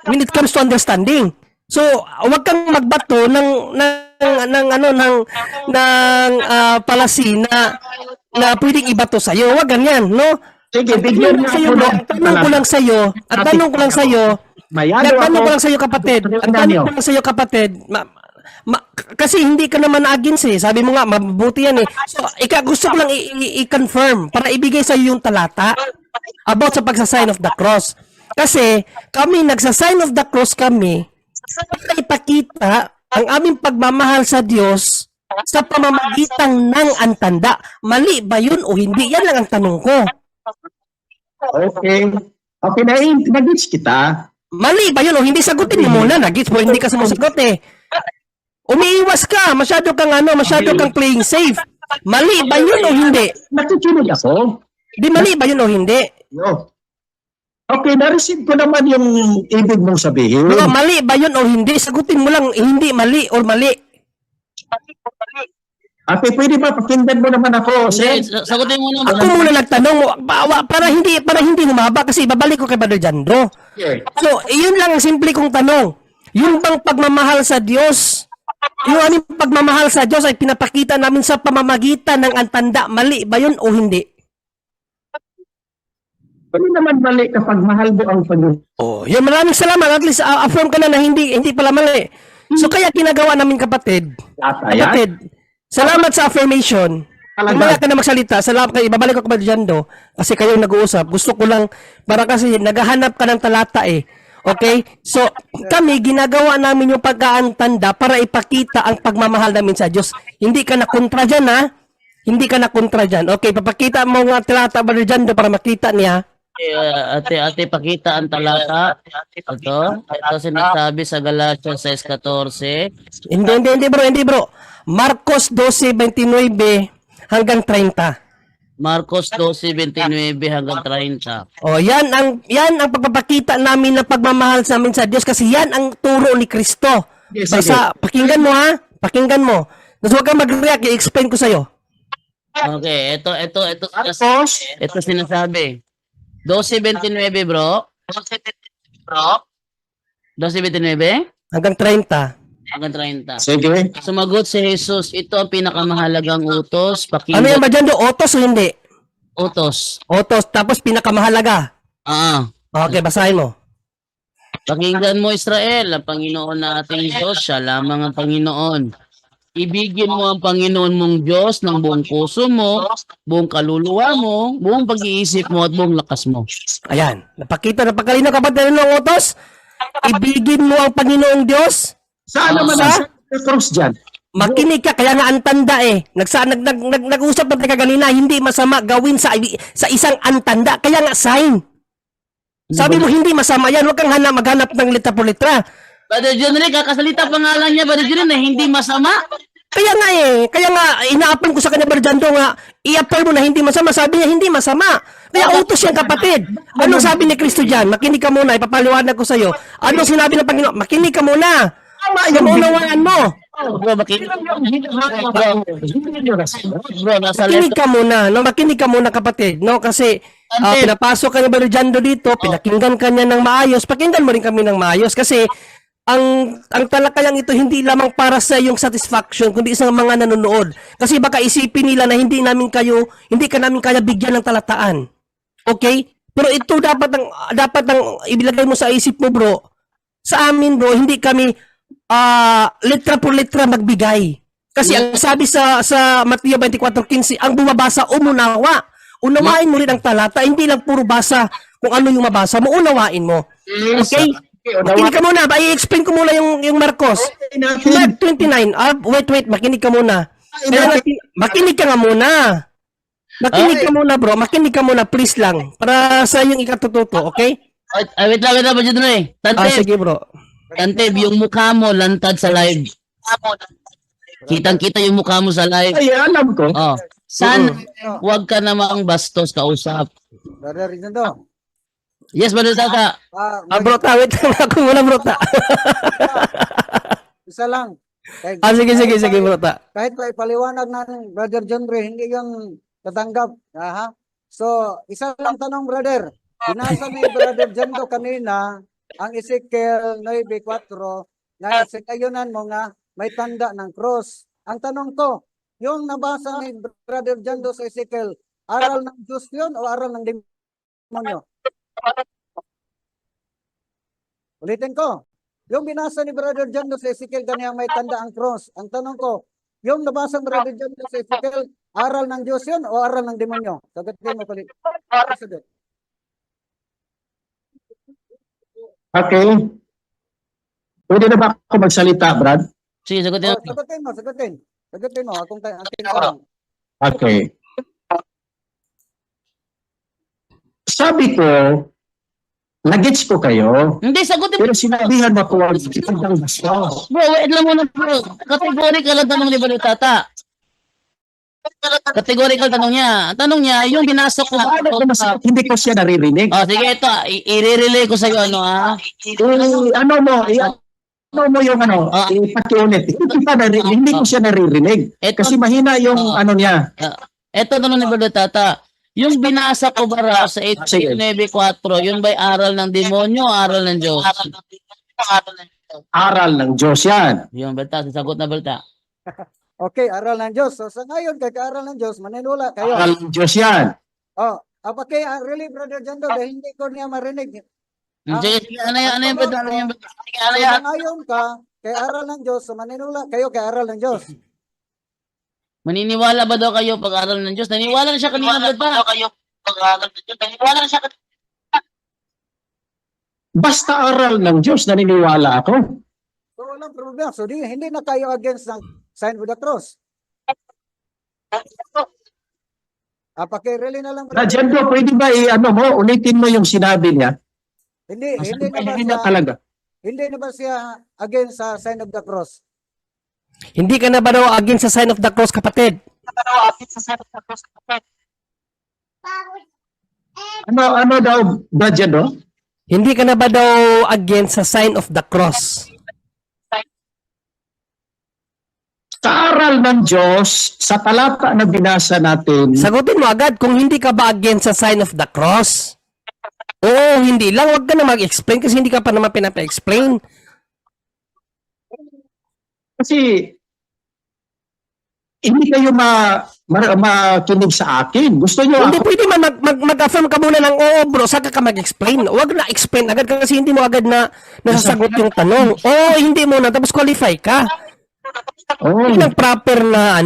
when it comes to understanding. So, huwag kang magbato ng palasi na pwedeng ibato sa'yo. Huwag ganyan, no? sige, bigyan mo ako ng Tanong ko lang sa'yo, kapatid, kasi hindi ka naman against sabi mo nga, mabuti yan So, gusto ko lang i-confirm para ibigay sa'yo yung talata about sa pagsa-sign of the cross. Kasi, kami, nagsa-sign of the cross kami, para ipakita ang aming pagmamahal sa Diyos sa pamamagitan ng antanda. Mali ba yun o hindi? Yan lang ang tanong ko. Okay. Okay, nag-gauge kita. Mali ba yun o hindi? Sagutin mo muna. Nagits mo, hindi ka sumasagot Umiiwas ka. Masyado kang playing safe. Mali ba yun o hindi? Nakikinig ako. Di mali ba yun o hindi? No. Okay, na-receive ko naman yung ibig mong sabihin. Bro, mali ba yun o hindi? Sagutin mo lang, hindi mali o mali. Ate, pwede ba pakinggan mo naman ako? Hindi, sagutin mo naman. Ako muna nagtanong para hindi humaba kasi ibabalik ko kay Brother Jandro. So, yun lang ang simple kong tanong. Yung bang pagmamahal sa Diyos, yung aming pagmamahal sa Diyos ay pinapakita namin sa pamamagitan ng antanda. Mali ba yun o hindi? Pwede naman mali kapag mahal mo ang Panginoon. Oh, yun, maraming salamat. At least affirm ka na hindi pala mali. So, kaya ginagawa namin kapatid, salamat sa affirmation. Mamaya ka na magsalita. Salamat kayo. Ibabalik ko kay Jando kasi kayo nag-uusap. Gusto ko lang, para kasi naghahanap ka ng talata Okay? So, kami, ginagawa namin yung pagkaantanda para ipakita ang pagmamahal namin sa Diyos. Hindi ka na kontra dyan, ha? Hindi ka na kontra dyan. Okay, papakita mo nga talata, Brother Jando, para makita niya ate pakita ang talata. Ito sinasabi sa Galatia 6:14. Hindi bro. Marcos 12:29 hanggang 30. Marcos 12:29 hanggang 30. Oh, yan ang pagpapakita namin ng pagmamahal sa amin sa Diyos kasi yan ang turo ni Kristo. Yes, Basta pakinggan mo ha, pakinggan mo. Tapos huwag kang mag-react, i-explain ko sa'yo. Okay, ito Tapos, ito sinasabi. 12:29 bro. 12:29 Hanggang 30. hanggang 30. sige. Sumagot si Jesus, ito ang pinakamahalagang utos, Ano yan pakinggan ba dyan do? Otos o hindi? utos. Otos, tapos pinakamahalaga. Okay, basahin mo. Pakinggan mo Israel, ang Panginoon na ating Diyos, siya lamang ang Panginoon. Ibigin mo ang Panginoon mong Diyos ng buong puso mo, buong kaluluwa mo, buong pag-iisip mo at buong lakas mo. Ayan, napakita na pagkalino kapatid ng otos. Ibigin mo ang Panginoong Diyos. Saan naman ang cross dyan? Makinig ka, kaya nga ang tanda eh. Nag-usap na tayo kanina, hindi masama gawin sa isang antanda. Kaya nga sign. Sabi mo hindi masama yan, huwag kang maghanap ng litra po litra. Brother John Ray, kakasalita pangalan niya, Brother John Ray, na hindi masama. Kaya nga ina-affirm ko sa kanya Berjando nga, i-affirm mo na hindi masama, sabi niya hindi masama. Kaya utos yan kapatid. Anong sabi ni Kristo dyan? Makinig ka muna, ipapaliwanag ko sa iyo. Anong sinabi ng Panginoon? Makinig ka muna. Maunawaan mo. Bro, makinig. Bro, nasa Makinig letter. ka muna, no? Makinig ka muna kapatid, no? Kasi pinapasok ka ni Berjando dito, pinakinggan ka niya ng maayos, pakinggan mo rin kami ng maayos kasi ang talakayang ito hindi lamang para sa yung satisfaction kundi sa mga nanonood. Kasi baka isipin nila na hindi ka namin kaya bigyan ng talataan. Okay? Pero ito dapat ang ibilagay mo sa isip mo, bro. Sa amin, bro, hindi kami litra por litra magbigay. Kasi ang sabi sa Mateo 24:15, ang bumabasa umunawa. Unawain mo rin ang talata, hindi lang puro basa kung ano yung mabasa mo, unawain mo. Okay? Makinig ka muna, i-explain ko muna yung Marcos. Mark 29. Wait, makinig ka muna. Makinig ka nga muna. Makinig ka muna, bro. Makinig ka muna, please lang. Para sa yung ikatututo, okay? Wait lang, Brother John Ray. Sige, bro. Tanteb, yung mukha mo lantad sa live. Kitang-kita yung mukha mo sa live. Ay, alam ko. Oh. San, huwag ka namang bastos kausap. Brother Rinaldo. Yes, Brother Tata. Bro, wait lang ako muna, bro. Isa lang. Sige, bro. Kahit pa ipaliwanag ng Brother John Ray, hindi yung tatanggap. Aha. So, isa lang tanong, brother. Binasa ni Brother John Do kanina, ang Ezekiel 9:4, na sikayunan mo nga, may tanda ng cross. Ang tanong ko, yung nabasa ni Brother John Do sa Ezekiel, aral ng Diyos yun o aral ng demonyo? Ulitin ko. Yung binasa ni Brother John Do sa Ezekiel ganyan may tanda ang cross. Ang tanong ko, yung nabasa ni Brother John Do sa Ezekiel, aral ng Diyos yun o aral ng demonyo? Sagutin mo ulit. Sagot. Okay. Pwede na ba ako magsalita, Brad? Sige, sagutin mo. Sagutin mo. Akong tanong. Okay. Sabi ko, nagets ko kayo, Hindi, sagutin mo. pero sinabihan mo ko ang ng bastos. Bro, wait lang muna, bro. Categorical ang tanong ni Brother Tata. Categorical tanong niya. Ang tanong niya, yung binasa ko. Hindi ko siya naririnig. Oh, sige, ito. I-relay ko sa iyo, ano, Ano mo yung ipatiulit. Hindi ko siya naririnig. Kasi mahina yung ano niya. Ito tanong ni Brother Tata. Yung binasa ko bara sa 8:9:4, yun ba'y aral ng demonyo o aral ng Diyos? Aral ng Diyos yan. Yung balta, sasagot na balta. Okay, aral ng Diyos. So sa ngayon, kay aral ng Diyos, maniniwala kayo. Aral ng Diyos yan. Oh, okay, really, Brother John Do, dahil hindi ko niya marinig. Sige, ano yan balta? Ano yan balta? So, sa ngayon ka, kay aral ng Diyos, so maniniwala kayo kay aral ng Diyos. Maniniwala ba daw kayo pag-aral ng Diyos? Naniwala na siya kanina balta. Naniwala na siya kanina. Basta aral ng Diyos, naniniwala ako. So walang problema. So hindi na kayo against ng sign with the cross. Pakirili na lang, brother. Rajendo, pwede ba ulitin mo yung sinabi niya? Hindi na ba Hindi na siya, talaga. hindi na ba siya against sa sign of the cross? Hindi ka na ba daw against sa sign of the cross, kapatid? Ano daw, Rajendo? Hindi ka na ba daw against sa sign of the cross? Sa aral ng Diyos, sa talata na binasa natin, Sagutin mo agad kung hindi ka ba against sa sign of the cross. Oo, hindi lang. Huwag ka na mag-explain kasi hindi ka pa naman pinapa-explain. kasi hindi kayo makinig sa akin. Gusto nyo Hindi ako? pwede man mag-affirm ka muna ng oo bro, saka ka mag-explain. Huwag na explain agad kasi hindi mo agad na nasasagot yung tanong. Oo, hindi mo na. Tapos qualify ka. Oh, Yun ang proper na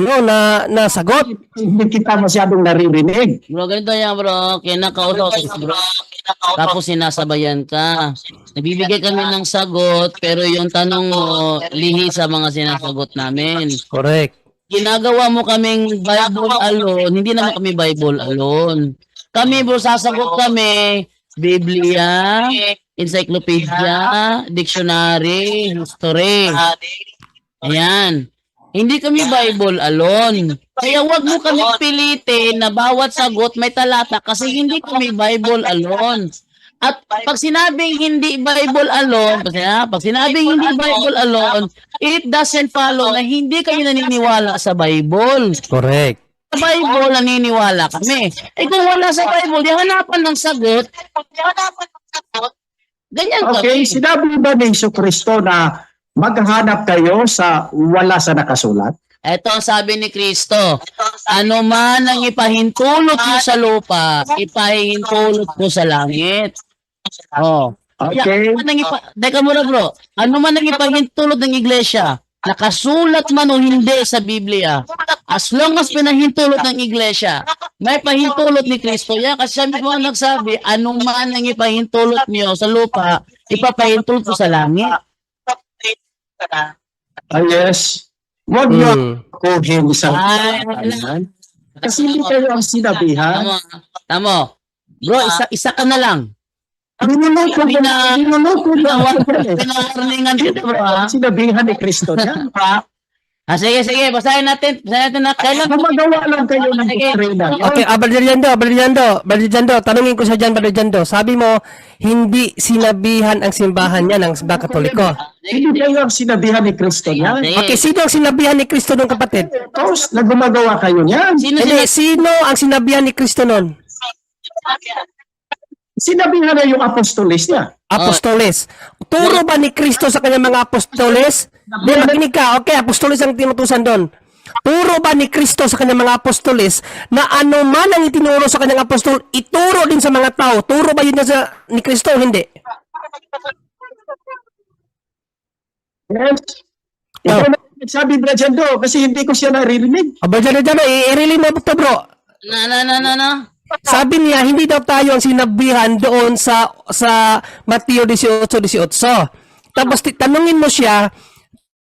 na sagot. hindi kita masyadong naririnig. Bro, ganito yan bro. Kinakausap ka bro. Tapos sinasabayan ka. Nagbibigay kami ng sagot, pero yung tanong mo, lihi sa mga sinasagot namin. Correct. Ginagawa mo kaming Bible alone, hindi naman kami Bible alone. Kami bro, sasagot kami, Biblia, encyclopedia, dictionary, history. Ayan. Hindi kami Bible alone. Kaya wag mo kami pilitin na bawat sagot may talata kasi hindi kami Bible alone. At pag sinabing hindi Bible alone, pag sinabing hindi Bible alone, it doesn't follow na hindi kayo naniniwala sa Bible. Correct. Sa Bible, naniniwala kami. Eh kung wala sa Bible, di hanapan ng sagot. Ganyan Okay, kami. sinabi ba ni Kristo na maghanap kayo sa wala sa nakasulat? Ito ang sabi ni Kristo, ano man ang ipahintulot mo sa lupa, ipahintulot ko sa langit. Oh. Okay. Teka muna bro, ano man ang ipahintulot ng iglesia, nakasulat man o hindi sa Biblia, as long as pinahintulot ng iglesia, may pahintulot ni Kristo yan kasi siya mismo ang nagsabi, ano man ang ipahintulot niyo sa lupa, ipapahintulot ko sa langit. Yes. Huwag niyo Hmm. kuhin isang Ay, kasi hindi kayo ang sinabihan. Tamo. Bro, isa ka na lang. Binuloko Pinawarningan dito bro ha. sinabihan ni Kristo niya. Sige, basahin natin na kailan Gumagawa lang kayo ng doktrina. Okay, Brother Jando, tanungin ko sa dyan, Brother Jando. Sabi mo, hindi sinabihan ang simbahan niya ng Simbahan Katoliko. Hindi kayo ang sinabihan ni Kristo niya. Okay, sino ang sinabihan ni Kristo nun, kapatid? Tapos na gumagawa kayo niyan. Hindi, sino ang sinabihan ni Kristo nun? Sinabihan na yung apostolis niya. Apostoles. Turo ba ni Kristo sa kanyang mga apostoles? Di, makinig ka. Okay, apostoles ang tinutusan doon. Turo ba ni Kristo sa kanyang mga apostoles na ano man ang itinuro sa kanyang apostol, ituro din sa mga tao? Turo ba yun ni Kristo o hindi? Yes. Ito na sabi Brother Jando kasi hindi ko siya naririnig. Brother Jando, i-relay mo ito bro. Na. Sabi niya, hindi daw tayo ang sinabihan doon sa Mateo 18:18. Tapos tanungin mo siya,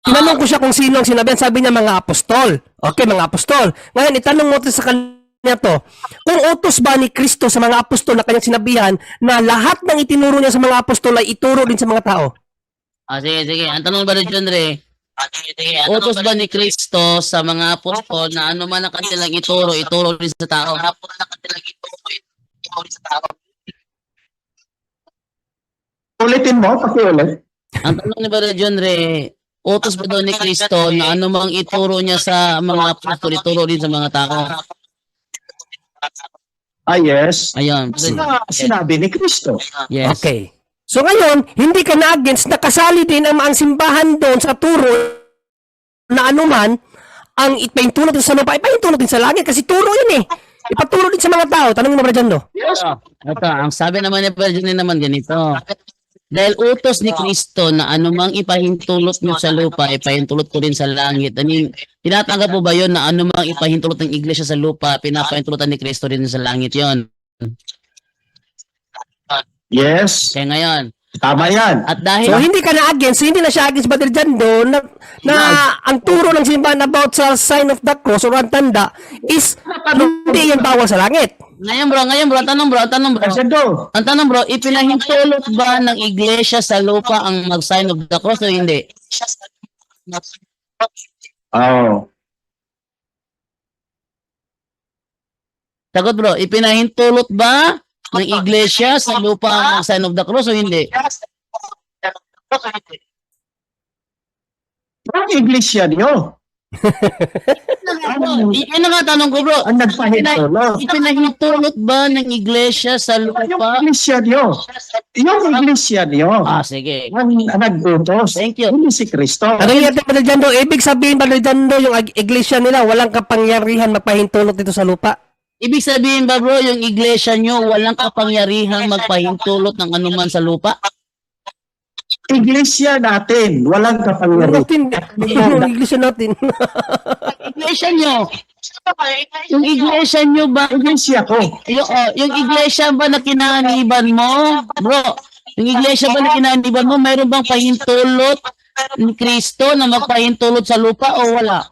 tinanong ko siya kung sino ang sinabihan, sabi niya mga apostol. Okay, mga apostol. Ngayon, itanong mo sa kanya to, kung utos ba ni Kristo sa mga apostol na kanyang sinabihan na lahat ng itinuro niya sa mga apostol ay ituro din sa mga tao? Sige. Ang tanong ba ni John Ray? Utos ba ni Kristo sa mga apostol na ano man ang kanilang ituro rin sa tao? Ulitin mo, pakiulit. Ang tanong ni Brother John Ray, utos ba daw ni Kristo na ano mang ituro niya sa mga apostol, ituro din sa mga tao? Yes. Ayun. Sinabi ni Kristo. Yes. Okay. So ngayon, hindi ka na against, nakasali din ang simbahan doon sa turo na anuman ang ipahintulot din sa lupa, ipahintulot din sa langit kasi turo yun eh. Ipaturo din sa mga tao. Tanongin mo ba dyan, no? Ito, ang sabi naman ni Brother John Ray naman ganito. Dahil utos ni Kristo na anumang ipahintulot nyo sa lupa, ipahintulot ko rin sa langit. Tinatanggap mo ba yun na anumang ipahintulot ng iglesia sa lupa, pinapahintulutan ni Kristo rin sa langit yon? Yes. Kaya ngayon, Tama yan. at dahil So hindi ka na against, hindi na siya against Brother Jando na ang turo ng simbahan about sa sign of the cross or ang tanda is hindi yan bawal sa langit. Ngayon bro, ang tanong bro. Jando, Ang tanong bro, ipinahintulot ba ng iglesia sa lupa ang mag-sign of the cross o hindi? oh, Sagot bro, ipinahintulot ba ng iglesia sa lupa ang mag-sign of the cross o hindi? ang iglesia niyo, Yan ang nga tanong ko bro. ang nagpahintulot. Ipinahintulot ba ng iglesia sa Yung lupa? iglesia niyo, Sige. ang nag-utos, Thank you. hindi si Kristo. Ano yan, Brother Jando? Ibig sabihin, Brother Jando, yung iglesia nila, walang kapangyarihan magpahintulot dito sa lupa. Ibig sabihin ba bro, yung iglesia nyo walang kapangyarihang magpahintulot ng anuman sa lupa? Iglesia natin, walang kapangyarihan. Yung iglesia natin. Iglesia nyo. Yung iglesia nyo ba? Iglesia ko. Yung iglesia ba na kinaniban mo? Bro, yung iglesia ba na kinaniban mo, mayroon bang pahintulot ni Kristo na magpahintulot sa lupa o wala?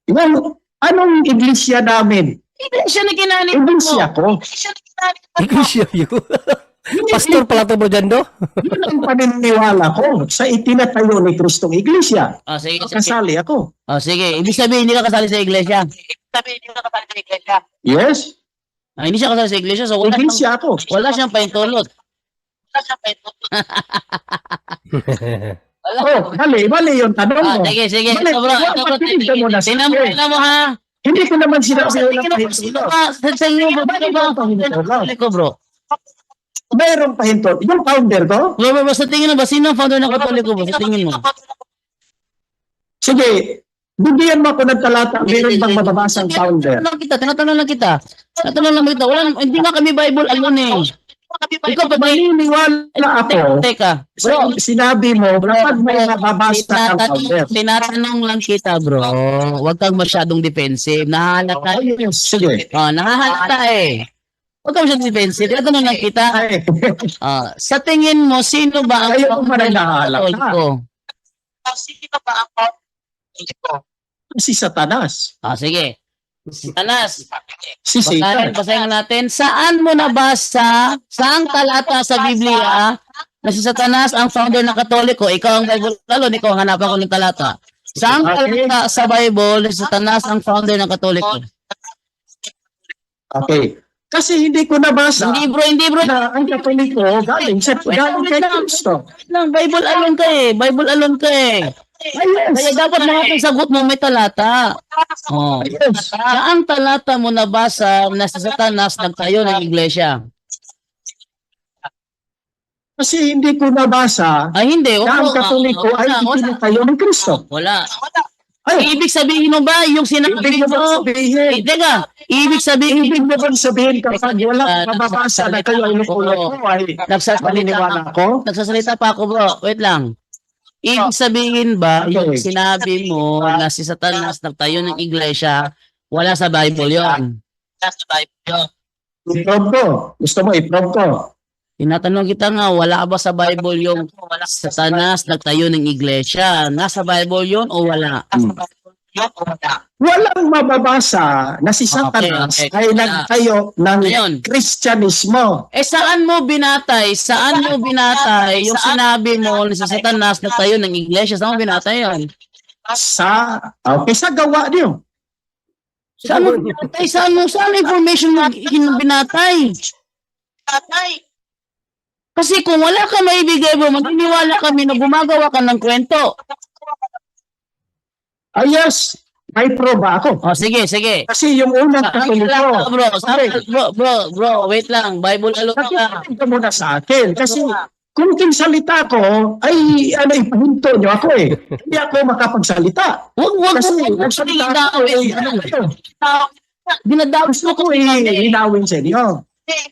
Well, anong iglesia namin? Iglesia na kinaniban mo. Iglesia ko. Iglesia yun. Pastor pala to, Brother Jando. Yun ang paniniwala ko sa itinatayo ni Kristong iglesia. Sige. Kasali ako. Sige. Ibig sabihin, hindi ka kasali sa iglesia. Yes, Hindi siya kasali sa iglesia, so iglesia ako. wala siyang pahintulot. Oh, mali yung tanong mo. Sige. Mali. Ito bro, Pakinggan mo na sa tingnan mo ha. Hindi ko naman sinabi Sino walang pahintulot. sa inyo ba? Bro. Mayroong pahintulot. Yung founder ko? Bro, sa tingin mo ba, sino ang founder ng Katoliko ba? Sa tingin mo? Sige, bigyan mo ako ng talata. Meron bang mababasang founder? Tinatanong lang kita. Hindi nga kami Bible alone eh. Ikaw ba Maniniwala ako. Teka. Bro, sinabi mo, kapag may mababasa ang founder. Tinatanong lang kita bro. Huwag kang masyadong defensive. Nahahalata. Sige. Nahahalata eh. Huwag kang masyadong defensive. Tinatanong lang kita. Ay, Sa tingin mo, sino ba ang Ayaw ko man nahahalata. Katoliko? si Satanas. Sige. Tanas. Si Satan. Basahin natin. Saan mo nabasa, saang talata sa Biblia na si Satanas ang founder ng Katoliko? Ikaw ang Bible, lalo ikaw ang hanapan ko ng talata. Saang talata sa Bible na si Satanas ang founder ng Katoliko? Okay. Kasi hindi ko nabasa Hindi bro. na ang Katoliko galing kay Kristo. Bible alone ka eh. Bible alone ka eh. Kaya dapat mga sagot mo may talata. Yes. Saang talata mo nabasa na si Satanas nagtayo ng iglesia? Kasi hindi ko nabasa Hindi. na ang Katoliko ay itinatayo ng Kristo. Wala. Ay, Ibig sabihin mo ba yung sinabi ibig mo bang mo? sabihin? Teka, ibig sabihin Ibig mo bang sabihin kapag wala mababasa na kayo ay lukuluko ay paniniwala ko? nagsasalita pa ako bro. Wait lang. Ibig sabihin ba yung Okay. sinabi mo na si Satanas nagtayo ng iglesia, wala sa Bible yon? I-probe ko. Gusto mo i-probe ko? Tinatanong kita nga, wala ba sa Bible yung Satanas nagtayo ng iglesia? Nasa Bible yon o wala? Walang mababasa na si Satanas Okay. ay nagtayo ng Ngayon. Kristyanismo. Saan mo binatay? Yung sinabi mo na si Satanas nagtayo ng iglesia? Saan mo binatay yun? Sa gawa niyo. Saan mo binatay? Saan information mo binatay? Kasi kung wala ka maibigay mo, maniniwala kami na gumagawa ka ng kwento. Yes, may proba ako. Sige. Kasi yung unang Katoliko, Bro, wait lang. Bible alone ka. nakikinig ka muna sa akin. Kasi kung salita ko, ay ipahinto niyo ako eh. Hindi ako makapagsalita. Huwag Kasi mo nagsalita ako Dinadaos mo ko hinawin sa inyo.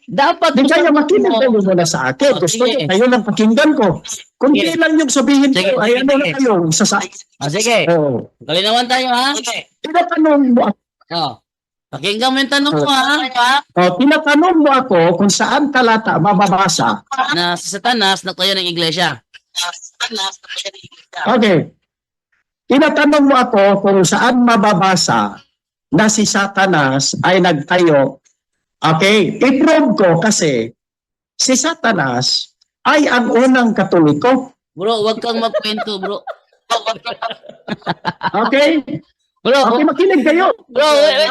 Dapat Di kaya makinig kayo muna sa akin. Gusto niyo kayo lang pakinggan ko. Kung di lang yung sabihin Sige, ko, ay ano na sige. kayo, Sige. Oh. Kalinawan tayo ha. Tinatanong mo Pakinggan mo yung tanong ko ha. tinatanong mo ako kung saan talata mababasa. Na si Satanas nagtayo ng iglesia. Okay. Tinatanong mo ako kung saan mababasa na si Satanas ay nagtayo. Okay, i-prove ko kasi si Satanas ay ang unang Katoliko. Bro, wag kang magkwento, bro. Okay? Bro, Okay, makinig kayo. bro, wait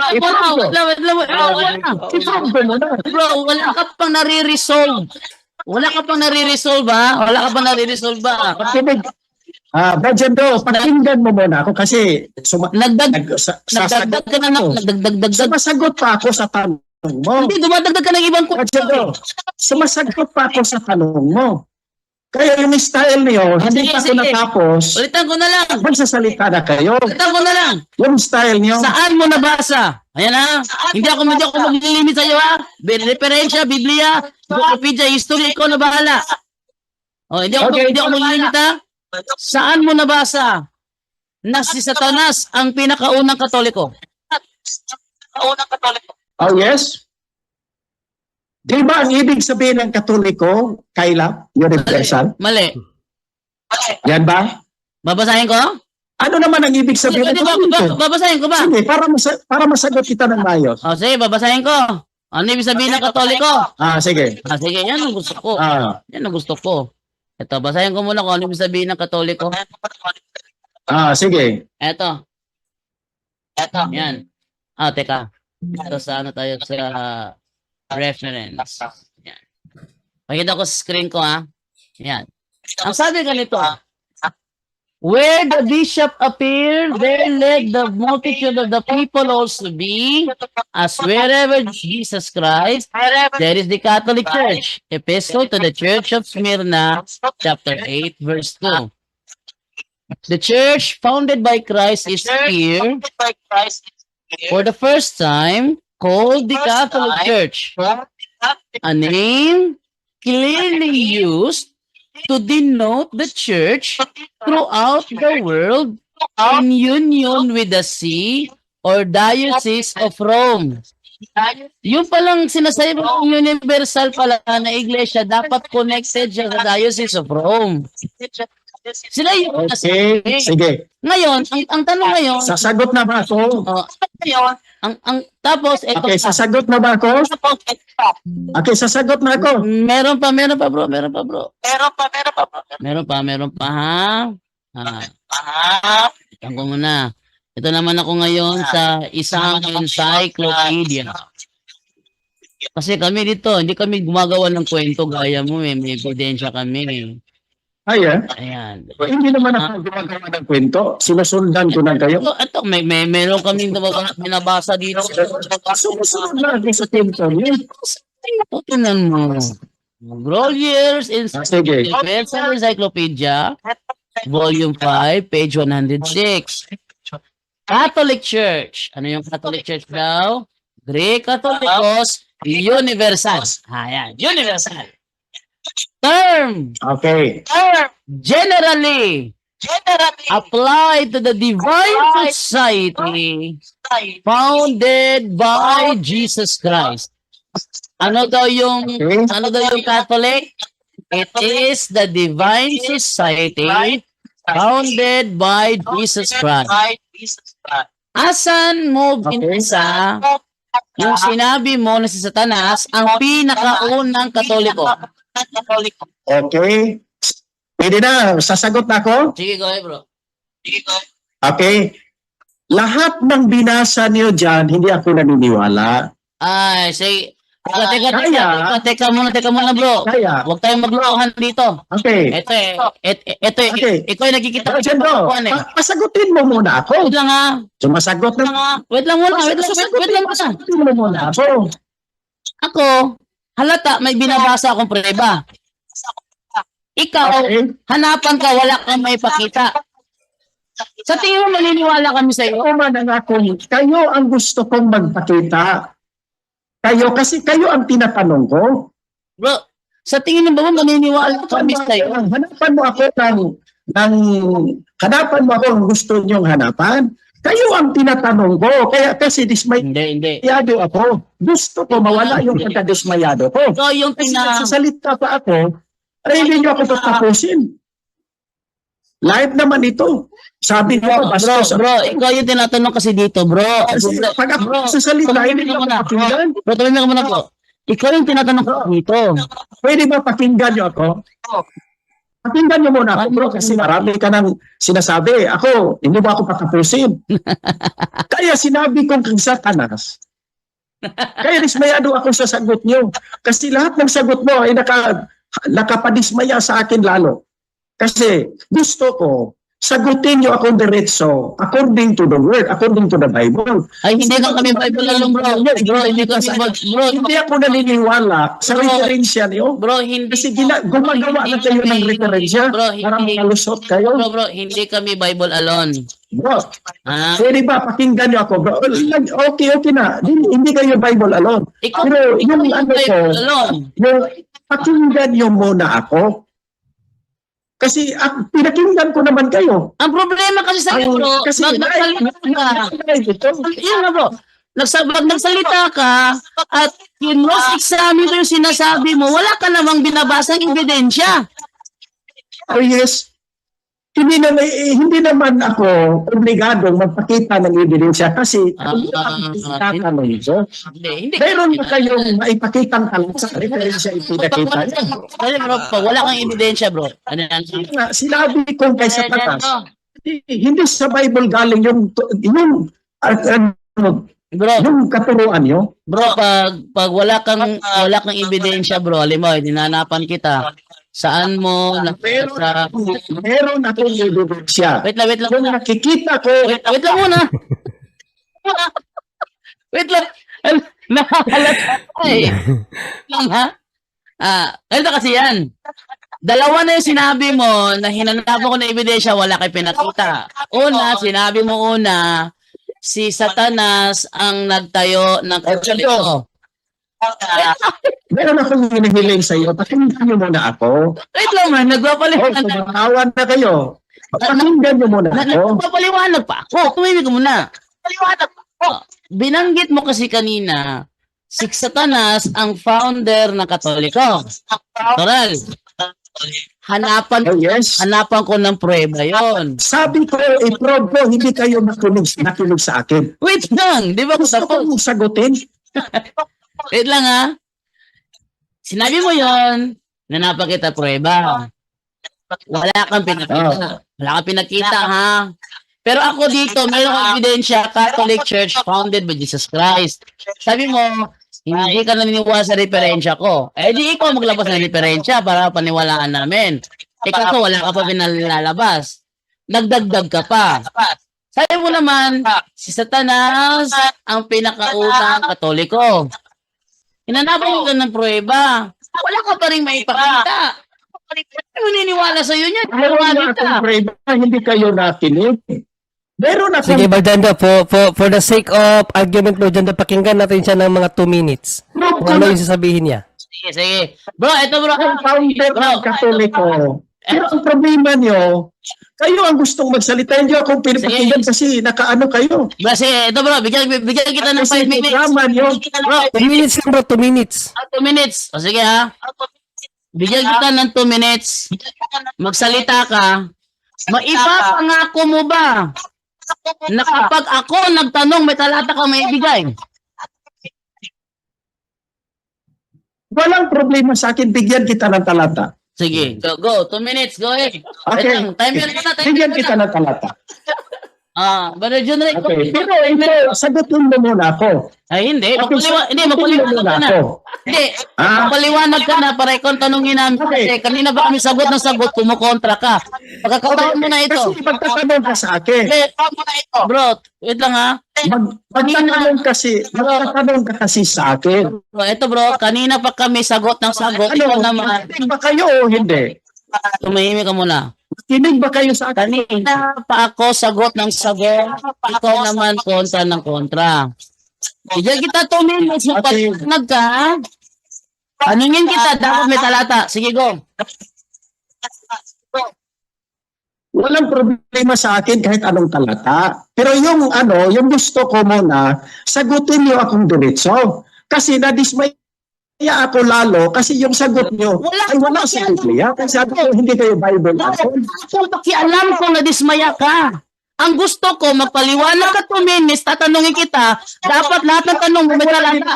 lang. I-prove ko muna. Bro, wala ka pang nare-resolve. Wala ka pang nare-resolve, ha? Wala ka pang nare-resolve, ha? Makinig. Brother Do, pakinggan mo muna ako kasi Nagdagdag ka na ng nagdagdag. sumasagot pa ako sa tanong mo. Hindi, dumadagdag ka ng ibang Brother Do, sumasagot pa ako sa tanong mo. Kaya yung style niyo, hindi Sige, pa ako sige. natapos. Ulitan ko na lang. Magsasalita na kayo. Ulitan ko na lang. Yung style niyo. Saan mo nabasa? Ayan ha. Hindi ako maglilimit sa iyo ha. Referensya, Biblia, Wikipedia, history, ikaw na bahala. Oh, hindi ako maglilimit ha. Saan mo nabasa na si Satanas ang pinakaunang Katoliko? Oh, yes? Di ba ang ibig sabihin ng Katoliko, Kaila, universal? Mali. Yan ba? Babasahin ko? Ano naman ang ibig sabihin ng Katoliko? Babasahin ko ba? Sige, para masagot kita ng maayos. O sige, babasahin ko. Ano ibig sabihin ng Katoliko? Sige. Sige, yan ang gusto ko. Yan ang gusto ko. Ito, basahin ko muna kung ano ibig sabihin ng Katoliko. Sige. Ito. Yan. Teka. Ito sa ano tayo sa reference. Yan. Pakita ko sa screen ko, ha. Yan. Ang sabi ganito, where the bishop appeared, there led the multitude of the people also be, as wherever Jesus Christ, there is the Catholic Church. Epistle to the Church of Smyrna, chapter 8, verse 2. The church founded by Christ is here, for the first time, called the Catholic Church, a name clearly used to denote the church throughout the world in union with the see or diocese of Rome. Yung palang sinasabi ng universal pala na iglesia, dapat connected siya sa diocese of Rome. Sila yung Okay, sige. Ngayon, ang tanong ngayon, Sasagot na ba ako? tapos, ito Okay, sasagot na ba ako? Okay, sasagot na ako. Meron pa bro. Meron pa ha. Ito ko muna. Ito naman ako ngayon sa isang encyclopedia. Kasi kami dito, hindi kami gumagawa ng kwento gaya mo, may ebidensya kami. Ayan. Hindi naman ako gumagawa ng kwento. Sinusundan ko na kayo. Ito, meron kami binabasa dito. Sumusunod na ako sa kwento niyo. Tingnan mo. Groliers Sige. Encyclopedia, Volume 5, page 106. Catholic Church. Ano yung Catholic Church daw? Greek Catholicos Universal. Ayan, Universal. Term. Okay. Generally applied to the divine society founded by Jesus Christ. Ano daw yung Catholic? It is the divine society founded by Jesus Christ. Asan mo binasa yung sinabi mo na si Satanas ang pinakaunang Katoliko? Okay. Pwede na. Sasagot na ako? Sige, go ahead, bro. Okay. Lahat ng binasa niyo dyan, hindi ako naniniwala. Ay, sige. Teka muna, bro. Kaya. Huwag tayong maglokohan dito. Okay. Okay. Ikaw ay nakikita ko Brother Do, pasagutin mo muna ako. Wait lang ha. Sumasagot na. Wait lang muna. Pasagutin mo muna ako. Ako, halata may binabasa akong preba. Ikaw, Okay. hanapan ka, wala kang may pakita. Sa tingin mo, maniniwala kami sa iyo. Ako man ang ako, kayo ang gusto kong magpakita. Kasi kayo ang tinatanong ko. Bro, sa tingin mo ba maniniwala kami sa iyo? Hanapan mo ako hanapan mo ako ang gusto niyong hanapan. Kayo ang tinatanong ko. Kasi Hindi. dismayado ako. Gusto ko mawala yung pagkadismayado ko. Ikaw yung Kasi nagsasalita pa ako, ay hindi niyo ako tapusin. Live naman ito. Sabi ko, Bro, ikaw yung tinatanong kasi dito, bro. Kasi pag ako sasalita, hindi tumimik ka ako muna. pakinggan. Bro, tumimik ka muna po. Ikaw yung tinatanong ko dito. Pwede ba pakinggan niyo ako? Pakinggan niyo muna ako, bro, kasi marami ka nang sinasabi. Ako, hindi ba ako patapusin? Kaya sinabi kong kang Satanas. Kaya dismayado ako sa sagot niyo. Kasi lahat ng sagot mo ay nakapadismaya sa akin lalo. Kasi gusto ko, sagutin niyo akong diretso according to the word, according to the Bible. Ay, hindi ka kami Bible alone, bro. Bro, hindi ka bro, Hindi ako naniniwala sa Bro. referensya niyo. bro, hindi. Kasi gumagawa na kayo ng referensya Bro, para hindi. malusot kayo. Bro, hindi kami Bible alone. Bro, Ha? pwede ba pakinggan niyo ako, bro? Okay na. Hindi kayo Bible alone. Ikaw, Pero yung yung ano ko, Bible alone. yung pakinggan niyo muna ako. Kasi pinakinggan ko naman kayo. Ang problema kasi sa iyo, bro, Kasi nagsalita ka. Yun na, bro. Nagsalita ka at examine ko yung sinasabi mo, wala ka namang binabasang ebidensya. Oh yes. Hindi naman ako obligadong magpakita ng ebidensya kasi tatanong ko. Hindi. Meron ba kayong maipakitang talata sa referensya ipinakita niyo? Kasi bro, pag wala kang ebidensya, bro. Ano yan? Sinabi kong kay Satanas, hindi sa Bible galing yung Bro, katuruan niyo. bro, pag wala kang ebidensya, bro, alam mo, dinanapan kita. Saan mo Meron akong ebidensya. Wait lang. Yung nakikita ko, Wait lang muna. Wait lang. Nakakalata eh. Lang ha? Ganito kasi yan. Dalawa na yung sinabi mo na hinanapan ko ng ebidensya, wala kay pinakita. Sinabi mo si Satanas ang nagtayo ng katoliko. meron akong hinihiling sa iyo. Pakinggan niyo muna ako. Wait lang man, nagpapaliwanag. Kumakawan na kayo. Pakinggan niyo muna ako. Nagpapaliwanag pa ako. Tumimik ka muna. Binanggit mo kasi kanina, si Satanas ang founder ng Katoliko. Toral. Oh, yes. Hanapan ko ng prueba yon. Sabi ko, i-probe ko, hindi kayo nakinig sa akin. Wait lang, di ba ko Gusto tapos? kong sagutin. Wait lang ha. Sinabi mo yon, nanapan kita prueba. Wala kang pinakita. Wala kang pinakita ha. Pero ako dito, mayroong ebidensya, Catholic Church founded by Jesus Christ. Sabi mo, hindi ka naniniwala sa referensya ko. Di ikaw maglabas ng referensya para paniwalaan namin. Ikaw wala ka pa pinalalabas. Nagdagdag ka pa. Sabi mo naman, si Satanas ang pinakaunang Katoliko. Hinanapan mo ka ng prueba. Wala ka pa rin maipakita. Hindi mo niniwala sa'yo niya. Meron akong prueba, hindi kayo nakinig. Meron akong Sige, Bardando, for the sake of argument, Bardando, pakinggan natin siya ng mga 2 minutes. Kung ano yung sasabihin niya. Sige. Bro, ito bro. founder ng Katoliko. Pero ang problema nyo, kayo ang gustong magsalita, hindi ako pinapakinggan kasi nakaano kayo. Bro, sige. Ito bro, bigyan kita ng 5 minutes. Programa nyo, Bro, 2 minutes lang, bro. 2 minutes. 2 minutes. O sige ha. Bigyan kita ng 2 minutes. Magsalita ka. Maipapangako mo ba na kapag ako nagtanong, may talata ka may ibigay? walang problema sa akin, bigyan kita ng talata. Sige, go. 2 minutes, go ahead. Okay. Wait lang, timer muna. Bigyan kita ng talata. Brother John Ray, Okay. Pero ito, sagutin mo muna ako. ay hindi, Sagutin magpaliwanag mo ka muna na. ako. Hindi, magpaliwanag ka na para ikon tanungin namin. Kasi kanina ba kami sagot ng sagot, kumukontra ka. Pagkakataon mo na ito. Kasi magtatanong ka sa akin. Bro, wait lang ha. Magtatanong ka kasi sa akin. Bro, ito bro, kanina pa kami sagot ng sagot. Ikaw naman, Kinig ba kayo o hindi? tumahimik ka muna. Kinig ba kayo sa akin? Kanina pa ako sagot ng sagot. Ikaw naman kontra ng kontra. Bigyan kita 2 minutes. Magpatinag ka. Tanungin kita, dapat may talata. Sige, go. Walang problema sa akin kahit anong talata. Pero yung gusto ko muna, sagutin niyo akong diretso. Kasi nadismay Kaya ako lalo kasi yung sagot nyo ay wala sa Biblia. Kaya sabi ko, hindi kayo Bible. Ako pakialam ko na dismaya ka. Ang gusto ko, magpaliwanag ka 2 minutes, tatanungin kita, dapat lahat ng tanong mo may talata.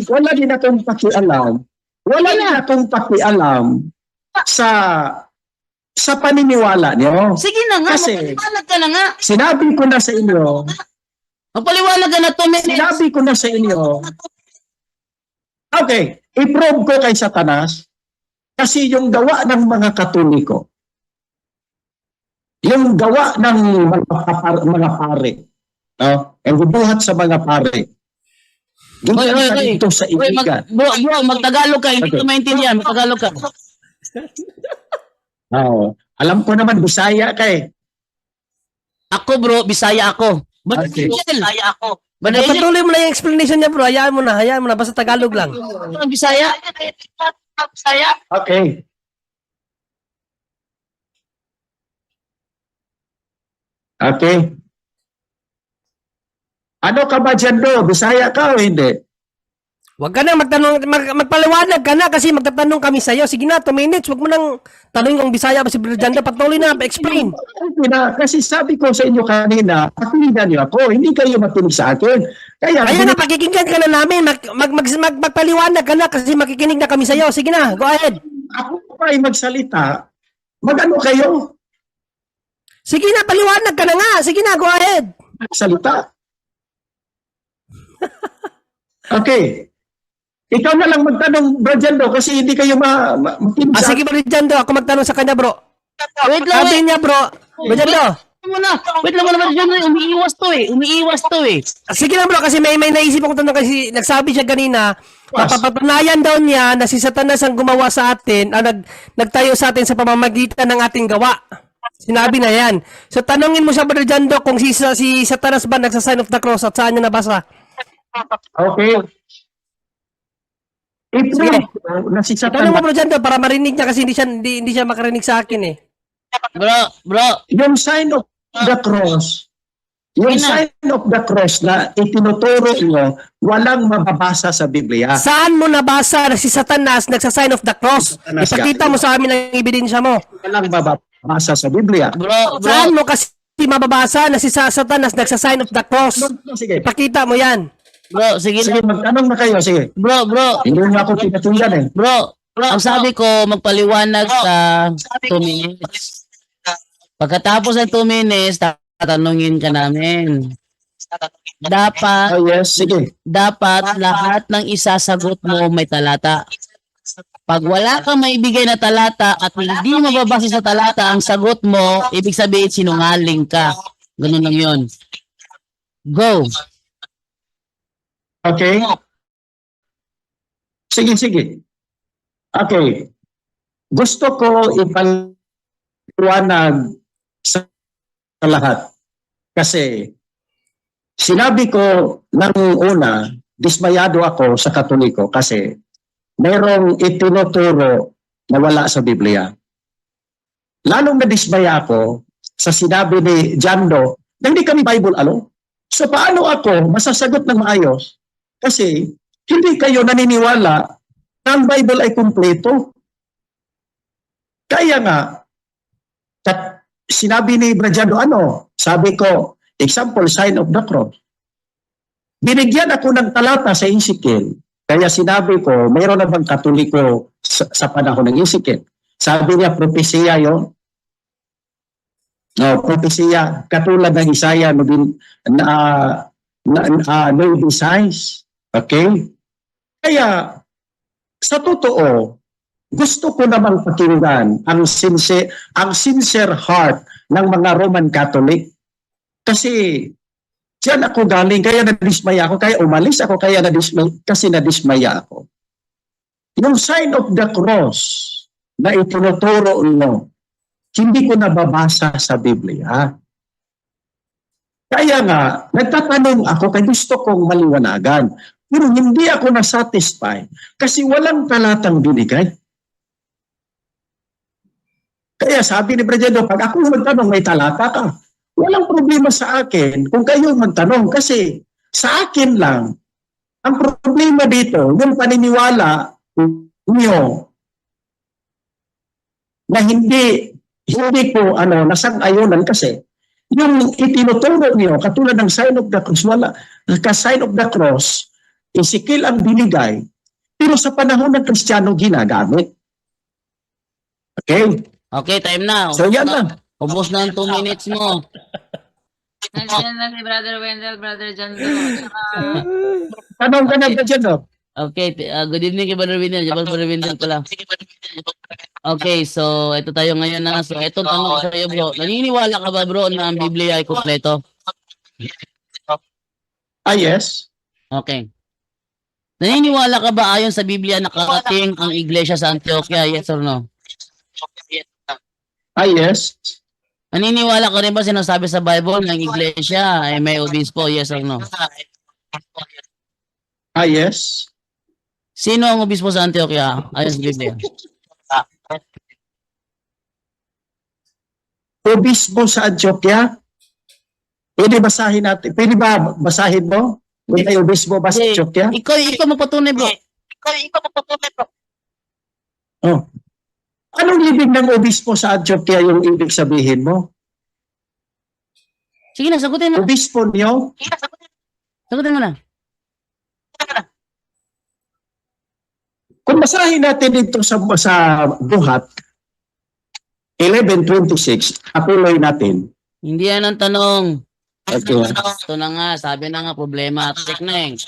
Wala din akong pakialam. Wala din akong pakialam sa paniniwala niyo. Sige na nga, Kasi- magpaliwanag ka na nga. Sinabi ko na sa inyo, Magpaliwanag ka na 2 minutes. sinabi ko na sa inyo, okay, i-prove ko kay Satanas kasi yung gawa ng mga Katoliko, yung gawa ng mga pare, no? Ang bubuhat sa mga pare, ginawa Oy. dito sa Uy, ibigan. bro, magtagalog ka, hindi Okay. ko maintindihan, magtagalog ka. Oo. Alam ko naman, Bisaya ka eh. Ako bro, Bisaya ako. Okay. Bisaya ako. Banayel, Patuloy mo na yung explanation niya, bro. Hayaan mo na. Basta Tagalog lang. Bisaya. Bisaya. Okay. Okay. Ano ka ba dyan do? Bisaya ka o hindi? Huwag ka na magpaliwanag ka na kasi magtatanong kami sa'yo. Sige na, 2 minutes. Huwag mo nang tanong kung Bisaya ba si Brother Jando. Patuloy na, pa-explain. Okay na, kasi sabi ko sa inyo kanina, pakinggan niyo ako, hindi kayo makinig sa akin. Kaya na, pakikinggan ka na namin. Magpaliwanag ka na kasi makikinig na kami sa'yo. Sige na, go ahead. ako pa ay magsalita, magano kayo? Sige na, paliwanag ka na nga. Sige na, go ahead. Magsalita. Okay. Ikaw na lang magtanong, Bro Jando, kasi hindi kayo makinig sa Sige, Brother Jando. Ako magtanong sa kanya, bro. Wait lang, Sabi niya, bro. Brother Jando. Wait lang muna, umiiwas to eh. Sige lang, bro. Kasi may naisip akong tanong kasi nagsabi siya kanina, mapapatunayan daw niya na si Satanas ang gumawa sa atin, nagtayo sa atin sa pamamagitan ng ating gawa. Sinabi na yan. So, tanungin mo siya, Brother Jando, kung si Satanas ba nagsa-sign of the cross at saan niya nabasa? Okay. I-prove ko na si Tanong mo, Satanas, Brother Jando, para marinig niya kasi hindi siya makarinig sa akin eh. Bro, yung sign of the cross, yung Ina. sign of the cross na itinuturo nyo, walang mababasa sa Biblia. Saan mo nabasa na si Satanas nagsa-sign of the cross? Satanas, Ipakita mo sa amin ang ebidensya mo. Walang mababasa sa Biblia. bro, Saan mo kasi mababasa na si Satanas nagsa-sign of the cross? Sige, Ipakita mo yan. bro, sige sige, na. magtanong na kayo, sige. Bro, Hindi mo ako pinatuyan eh. Bro, ang sabi ko, magpaliwanag sa 2 minutes. Pagkatapos ng 2 minutes, tatanungin ka namin. Dapat, Oh yes, sige. lahat ng isasagot mo may talata. Pag wala kang maibigay na talata at hindi mababase sa talata ang sagot mo, ibig sabihin sinungaling ka. Ganun lang yun. Go. Okay? Sige. Okay. Gusto ko ipaliwanag sa lahat. Kasi sinabi ko ng una, dismayado ako sa Katoliko kasi mayroong itinuturo na wala sa Biblia. Lalong nadismaya ako sa sinabi ni Jando na hindi kami Bible alone. So paano ako masasagot ng maayos? Kasi hindi kayo naniniwala na ang Bible ay kumpleto. Kaya nga, sinabi ni Brajado, sabi ko, example, sign of the cross. Binigyan ako ng talata sa Ezekiel. Kaya sinabi ko, mayroon na bang Katoliko sa panahon ng Ezekiel? Sabi niya, propesya yun. No, propesya, katulad ng Isaiah, no size. Okay? Kaya, sa totoo, gusto ko namang pakinggan ang sincere heart ng mga Roman Catholic. Kasi diyan ako galing, kaya nadismaya ako, kaya umalis ako, kasi nadismaya ako. Yung sign of the cross na itinuturo nyo, hindi ko nababasa sa Biblia. Kaya nga, nagtatanong ako kaya gusto kong maliwanagan. Pero hindi ako nasatisfy kasi walang talatang binigay. Kaya sabi ni Brajado, pag ako magtanong, may talata ka. Walang problema sa akin kung kayo magtanong kasi sa akin lang Ang problema dito, yung paniniwala niyo na hindi ko nasang-ayonan kasi yung itinuturo niyo katulad ng sign of the cross, sign of the cross, Ezekiel ang binigay, pero sa panahon ng Kristiyano ginagamit. Okay? Okay, time na. So yan lang. Ubos na ang 2 minutes mo. Nandiyan na si Brother Wendell, Brother John Doe. Tanong ka na ba dyan, no? Okay, good evening kay Brother Wendell. Brother Wendell pala. Okay, so ito tayo ngayon na. So ito tanong ko sa iyo, bro. Naniniwala ka ba, bro, na ang Biblia ay kumpleto? Yes. Okay. Naniniwala ka ba ayon sa Biblia nakarating ang iglesia sa Antioquia? Yes or no? Yes. Naniniwala ka rin ba sinasabi sa Bible ng iglesia ay may obispo? Yes or no? Yes. Sino ang obispo sa Antioquia ayon sa Biblia? Obispo sa Antioquia. Pwede basahin natin. Pwede ba basahin mo? May obispo ba sa Antioquia? Ikaw mapatunay, bro. Oh. Anong ibig ng obispo sa Antioquia yung ibig sabihin mo? Sige na, sagutin mo. Obispo niyo? Sagutin mo na. Kung basahin natin dito sa buhat, 11:26, atuloy natin. Hindi yan ang tanong. Okay. Ito na nga, sabi na nga, problematic na eh.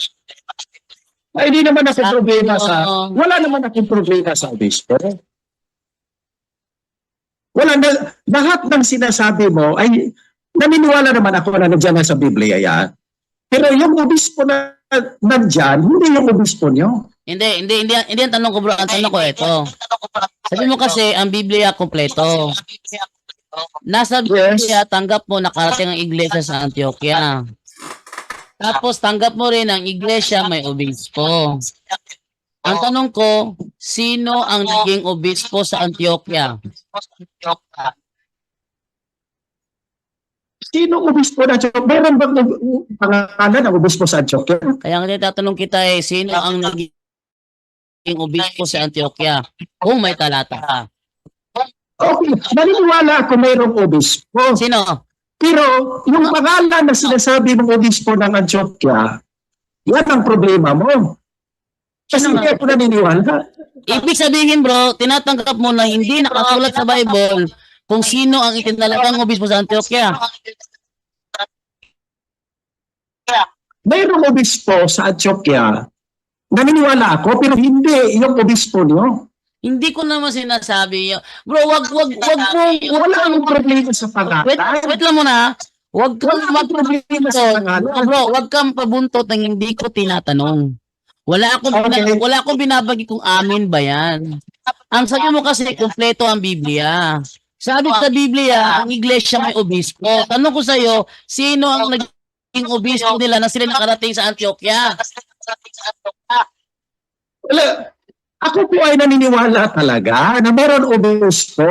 Ay, hindi naman ako problema wala naman akong problema sa obispo. Wala na, lahat ng sinasabi mo ay naniniwala naman ako na nandiyan na sa Biblia yan. Pero yung obispo na nandyan, hindi yung obispo nyo. Hindi ang tanong ko, bro. Ang tanong ko ito. Sabi mo kasi, ang Biblia kompleto. Nasa Biblia, tanggap mo nakarating ang iglesia sa Antioquia. Tapos tanggap mo rin ang iglesia may obispo. Ang tanong ko, sino ang naging obispo sa Antioquia? Sino obispo na Antioquia? Meron bang pangalan ng obispo sa Antioquia? Kaya nga tatanong kita sino ang naging obispo sa Antioquia? Kung may talata ka. Okay, naniniwala ako mayroong obispo. Sino? Pero yung pangalan na sinasabi ng obispo ng Antioquia, yan ang problema mo. Kasi hindi ako naniniwala. Ibig sabihin, bro, tinatanggap mo na hindi nakasulat sa Bible kung sino ang itinalagang obispo sa Antioquia. Mayroong obispo sa Antioquia. Naniniwala ako, pero hindi yung obispo niyo. Hindi ko naman sinasabi yun. Bro, wag mo. Wala ang problema sa pangalan. Wait lang muna. Wag kang problema sa pangalan. Bro, wag kang pabuntot ng hindi ko tinatanong. Wala akong binabagi kung amin ba yan. Ang sabi mo kasi, kompleto ang Biblia. Sabi sa Biblia, ang iglesia may obispo. Tanong ko sa'yo, sino ang naging obispo nila na sila nakarating sa Antioquia? Wala. Ako po ay naniniwala talaga na meron obispo.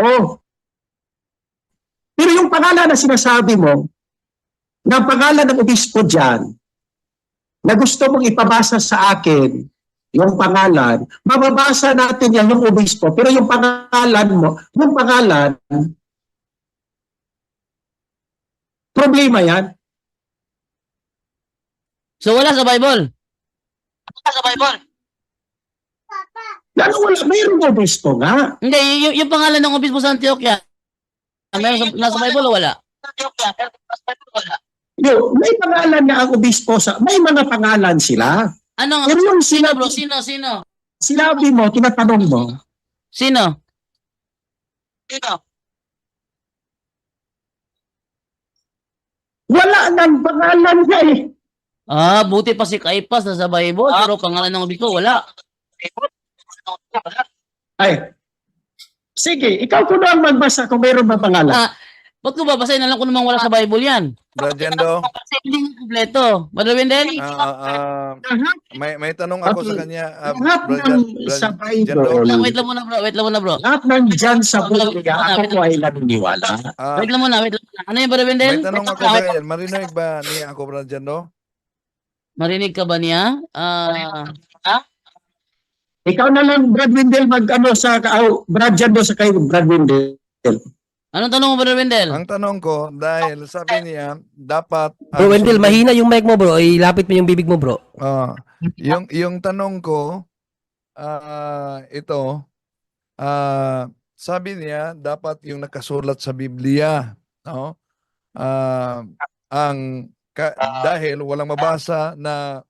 Pero yung pangalan na sinasabi mo, na pangalan ng obispo dyan, na gusto mong ipabasa sa akin, yung pangalan, mababasa natin yan yung obispo, pero yung pangalan mo, yung pangalan, problema yan. So wala sa Bible? Wala sa Bible? Lalo wala, mayroong obispo nga. Hindi, yung pangalan ng obispo sa Antioquia, meron nasa Bible o wala? May pangalan na ang obispo may mga pangalan sila. Ano? Pero yung Sino, bro? Sino? Sinabi mo, tinatanong mo, Sino? wala nang pangalan niya eh. Buti pa si Caiphas na sa Bible, pero pangalan ng obispo, wala. Ay, sige, ikaw ko na ang magbasa kung mayroon ba pangalan. Ba't ko babasahin? Alam ko namang wala sa Bible yan. Brad Jendo, Kasi hindi nga kompleto. Brother Wendell? may tanong ako sa kanya. Lahat ng sa Bible, Wait lang muna, bro. lahat ng dyan sa Biblia, ako po ay naniniwala. Wait lang muna. Ano yung Brother Wendell? May tanong ako sa kanya. Marinig ba ni ako, Brad Jendo? Marinig ka ba niya? Ikaw na lang, Brad Windel, mag-ano sa, Brad Jando sa kayo, Brad Windel. Anong tanong mo, Brother Wendell? Ang tanong ko, dahil sabi niya, dapat... Bro Wendell, mahina yung mic mo bro. Ilapit mo yung bibig mo bro. Yung tanong ko, ito, sabi niya, dapat yung nakasulat sa Biblia. No? Dahil walang mabasa na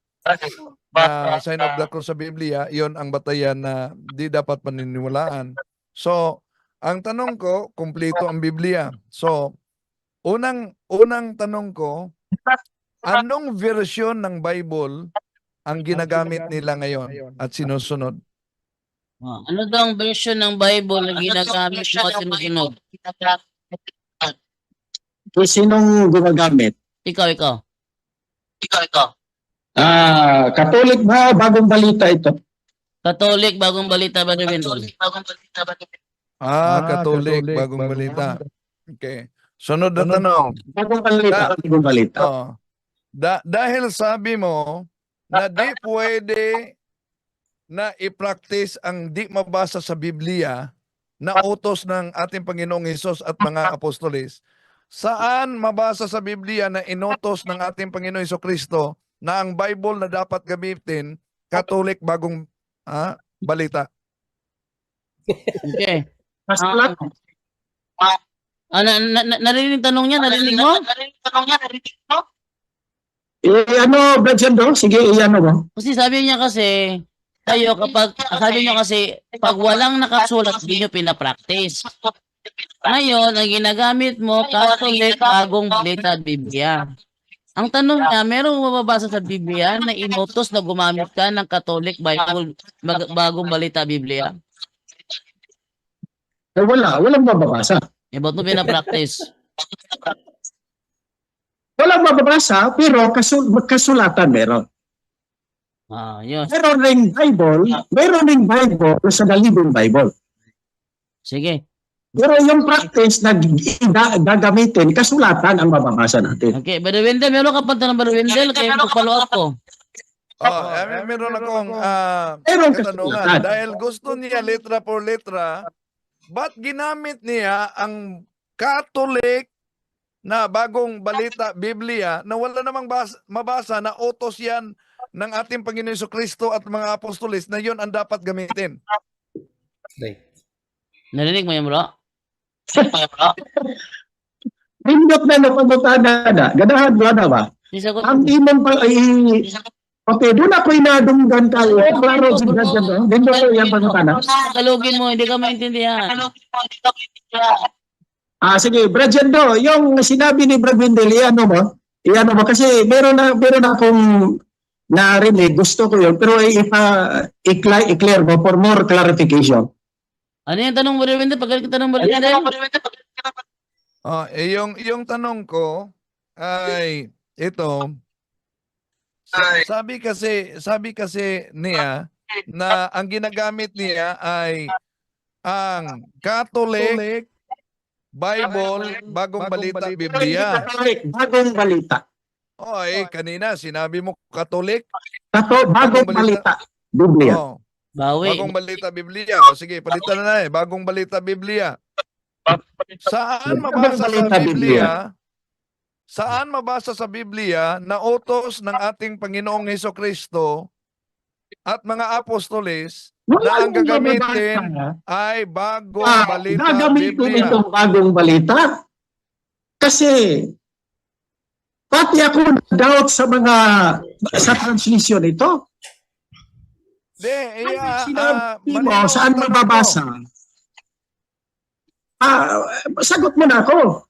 sign of the cross sa Biblia, yon ang batayan na di dapat paniniwalaan. So, ang tanong ko, kumpleto ang Biblia. So, unang tanong ko, anong version ng Bible ang ginagamit nila ngayon at sinusunod? Ano daw ang version ng Bible na ginagamit mo at sinusunod? Sinong gumagamit? Ikaw. Katolik ba? Bagong balita ito. Katolik, bagong balita, Brother Wendell. Katolik, bagong balita. Okay. Sunod na tanong. Bagong balita. Bagong balita. Dahil sabi mo na di pwede na i-practice ang di mabasa sa Biblia na utos ng ating Panginoong Hesus at mga apostolis, saan mabasa sa Biblia na inutos ng ating Panginoong Hesukristo na ang Bible na dapat gamitin, Katolik, bagong balita? Okay. Kasulat. Narinig tanong niya? Narinig mo? Brad Jando? Sige, mo. Kasi sabi niya kasi, sabi niyo kasi, pag walang nakasulat, hindi nyo pinapractice. Ngayon, ang ginagamit mo, Catholic, bagong balita at Biblia. Ang tanong niya, merong mababasa sa Biblia na inutos na gumamit ka ng Catholic Bible, bagong balita Biblia? Walang mababasa. Ba't mo pinapractice? Walang mababasa, pero kasulatan meron. Yun. Meron ring Bible sa Living Bible. Sige. Pero yung practice na gagamitin, kasulatan ang mababasa natin. Okay, Brother Wendell, meron ka pa tanong, Brother Wendell, kaya follow up ko. Meron akong Meron katanungan. kasulatan. Dahil gusto niya letra por letra, ba't ginamit niya ang Catholic na bagong balita Biblia na wala namang mabasa na utos yan ng ating Panginoon Hesukristo at mga apostolis na yon ang dapat gamitin? Narinig mo yan, bro? Rindot na napagutan na. Ganahan mo na ba? Isagot Ang imong pa okay, doon ako inadunggan ka. Klaro si Brad Jando. Rindot ko yung pagkutana. Tagalogin mo, hindi ka maintindihan. Sige, Brad Jando, yung sinabi ni Brad Wendell, iano mo, kasi meron na akong narinig, gusto ko yun, pero i-clear mo for more clarification. Ano yung tanong mo, Brother Wendell? Pagalit ka tanong, Brother Wendell? Yung tanong ko ay ito. Sabi kasi niya na ang ginagamit niya ay ang Catholic Bible, bagong balita Biblia. Bagong balita. Kanina sinabi mo Catholic. Bagong balita. Biblia. Bawi. Bagong balita Biblia. Sige, palitan na bagong balita Biblia. Saan mabasa sa Biblia? Saan mabasa sa Biblia na utos ng ating Panginoong Hesukristo at mga apostolis na ang gagamitin ay bagong balita Gagamitin Biblia? itong bagong balita. Kasi pati ako doubt sa translation ito. Sinabi mo, saan mababasa? Sagot mo na ako.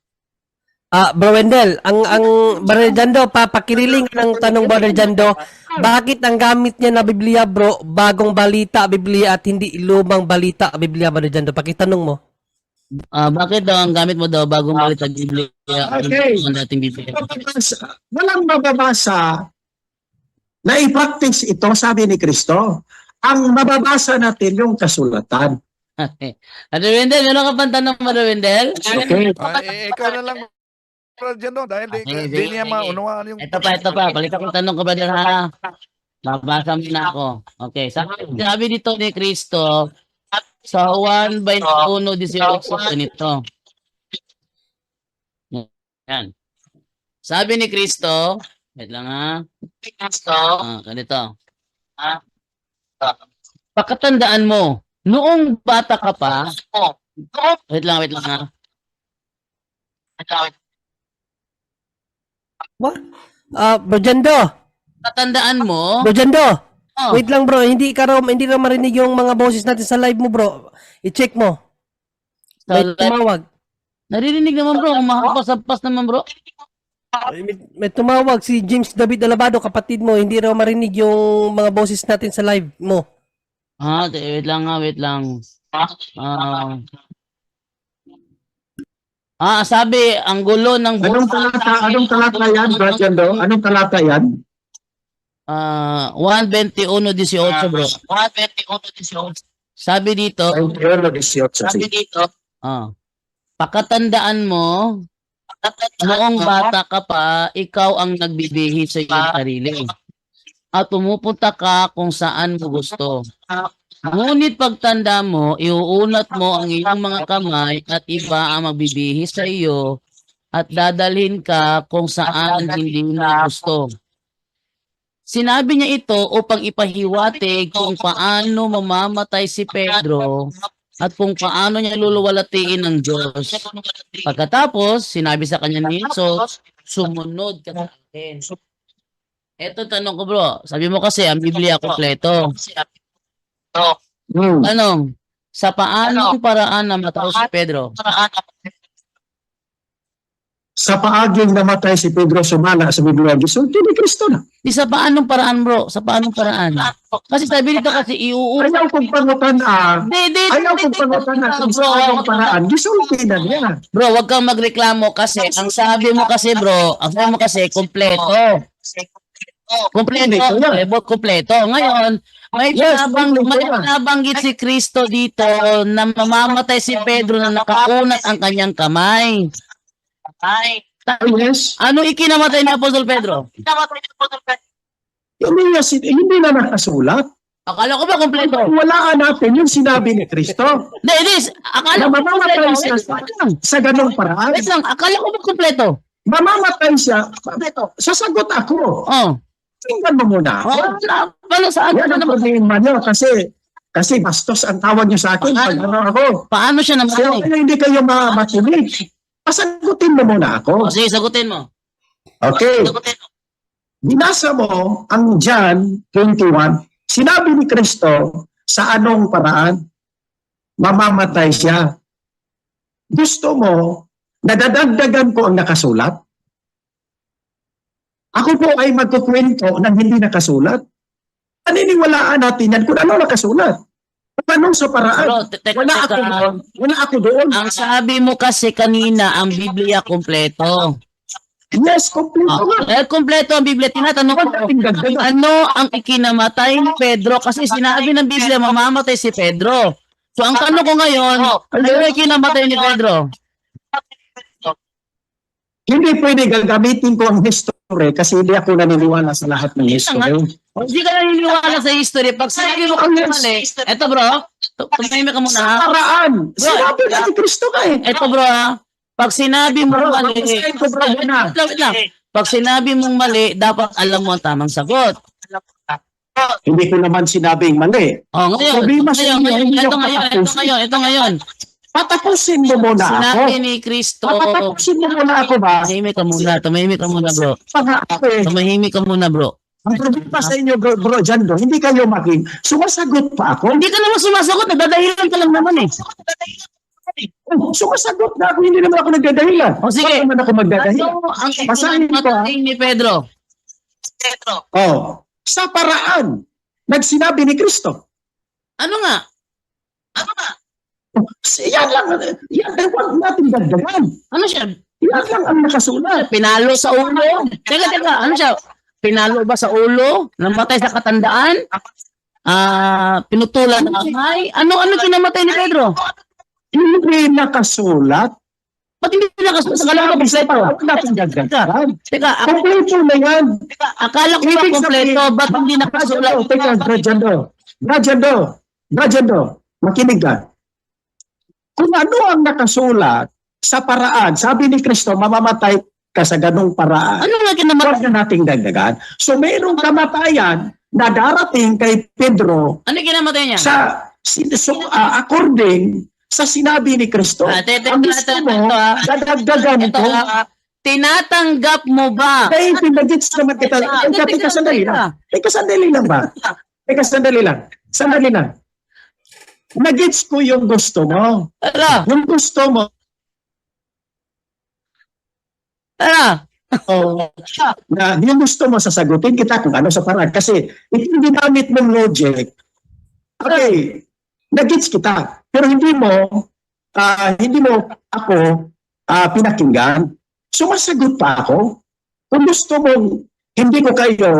Bro Wendell, ang Brother Jando, papakiriling ng tanong Brother Jando, bakit ang gamit niya na Biblia bro, bagong balita Biblia at hindi lumang balita Biblia, Brother Jando? Pakitanong mo. Bakit daw ang gamit mo daw bagong balita Biblia? Okay. Ang dating Biblia. Walang mababasa na i-practice ito, sabi ni Kristo. Ang mababasa natin yung kasulatan. Brother Wendell, meron ka pang tanong, Brother Wendell? Okay. Ikaw na lang Brother Jando, dahil di, Okay, di sige, niya sige. maunawaan yung... Ito pa. Balik akong tanong ko, brother, ha? Babasa mo na ako. Okay, sabi dito ni Kristo, sa Juan 21:18, ganito. Yan. Sabi ni Kristo, wait lang ha. Ganito. Pakatandaan mo, noong bata ka pa, wait lang ha. Bro Jando, Pakatandaan mo, Bro Jando, oh, wait lang bro, hindi ka marinig yung mga boses natin sa live mo bro. I-check mo. May tumawag. naririnig naman bro, umahapas-hapas naman bro. May tumawag si James David Alabado, kapatid mo, hindi raw marinig yung mga boses natin sa live mo. Wait lang. Sabi, ang gulo ng Anong talata yan, Brother Jando? Anong talata yan? 1:21:18 bro. Sabi dito, pakatandaan mo, noong bata ka pa, ikaw ang nagbibihi sa iyong sarili. At pumupunta ka kung saan mo gusto. Ngunit pagtanda mo, iuunat mo ang iyong mga kamay at iba ang magbibihi sa iyo at dadalhin ka kung saan hindi mo gusto. Sinabi niya ito upang ipahiwatig kung paano mamamatay si Pedro at kung paano niya luluwalatiin ng Diyos. Pagkatapos, sinabi sa kanya ni Jesus, sumunod ka sa akin. Eto tanong ko bro, sabi mo kasi ang Biblia kompleto. Tanong, sa paanong paraan namatay si Pedro? Sa paaging namatay si Pedro sumala sa Biblia, gisulti ni Kristo na. Di sa paanong paraan bro? Sa paanong paraan? Kasi sabi dito kasi iuulit. Ayaw kong pangutan ayaw kong pangutan kung sa anong paraan, gisulti na niya. Bro, wag kang magreklamo kasi ang sabi mo kasi bro, ang sabi mo kasi kompleto. Kompleto. Ngayon, may pinabanggit si Kristo dito na mamamatay si Pedro na nakaunat ang kanyang kamay. Yes. Ano ikinamatay ni Apostol Pedro? Hindi na nakasulat. Akala ko ba kompleto? Walaan natin yung sinabi ni Kristo. Hindi, akala Na ko mamamatay kompleto. siya sa ganong paraan. Wait lang, akala ko ba kompleto? Mamamatay siya. Sasagot ako. Oh. Tingnan mo muna. Paano saan? Yan ang problema niyo kasi bastos ang tawag niyo sa akin pag ako. Paano siya Kaya namatay? hindi kayo makinig. Pasagutin mo muna ako. Sige, sagutin mo. Okay. Binasa mo ang John 21. Sinabi ni Kristo sa anong paraan mamamatay siya. Gusto mo na dadagdagan ko ang nakasulat? Ako po ay magkukwento ng hindi nakasulat. Paniniwalaan natin yan kung ano nakasulat. Paano sa paraan? Bro, teka. Wala ako doon. Ang sabi mo kasi kanina, ang Biblia kompleto. Yes, kompleto nga. Kompleto ang Biblia. Tinatanong ko, ano ang ikinamatay ni Pedro? Kasi sinabi ng Biblia, mamamatay si Pedro. So ang tanong ko ngayon, ano ang ikinamatay ni Pedro? Hindi pwede gagamitin ko ang history kasi hindi ako naniniwala sa lahat ng history. Hindi ka naniniwala sa history. Pag sinabi mo kang mali, eto bro, tumahimik ka muna ha. Paraan! Sinabi na ni Kristo ka eh. Eto bro ha, pag sinabi mo mali, Wait lang. pag sinabi mong mali, dapat alam mo ang tamang sagot. Hindi ko naman sinabing mali. Ngayon, Problema sa inyo, hindi ako ito ngayon. Patapusin mo muna ako. Sinabi ni Kristo, Patapusin mo muna ako ba? tumahimik ka muna bro. Eh, Tumahimik ka muna bro. ang problema sa inyo, bro Jando, hindi kayo making sumasagot pa ako. Hindi ka naman sumasagot, nagdadahilan ka lang naman eh. Sumasagot na ako, hindi naman ako nagdadahilan. O sige. Bakit naman ako magdadahilan? Ano ang Basahin ko, ha? ikinamatay ni Pedro? Sa paraan, nagsinabi ni Kristo. Ano nga? Yan lang huwag natin dagdagan. Ano siya? Yan lang ang nakasulat. Pinalo sa ulo? Teka, ano siya? Pinalo ba sa ulo? Namatay sa katandaan? Pinutulan ng kamay? Ano kinamatay ni Pedro? Hindi nakasulat Ba't hindi nakasulat? Akala ko kompleto. Huwag natin dagdagan. Teka, Kompleto na yan. akala ko ba Ibig kompleto? sabihin- Ba't hindi nakasulat? Teka, Brajando, makinig ka. Kung ano ang nakasulat sa paraan, sabi ni Kristo, mamamatay ka sa ganong paraan. Ano nga kinamatay? Huwag na nating dagdagan. So mayroong kamatayan na darating kay Pedro Ano kinamatay niya? according sa sinabi ni Kristo. Ang gusto mo, dadagdagan Ito, ko. tinatanggap mo ba? Ay, pinagits naman kita. Teka, sandali lang. Teka, sandali lang ba? Teka, sandali lang. Sandali lang. Nagits ko yung gusto mo. Ano? Yung gusto mo, Ano? na yung gusto mo, sasagutin kita kung ano sa paraan. Kasi yung ginamit mong logic, okay, nagits kita. Pero hindi mo ako pinakinggan. Sumasagot pa ako. Kung gusto mong hindi ko kayo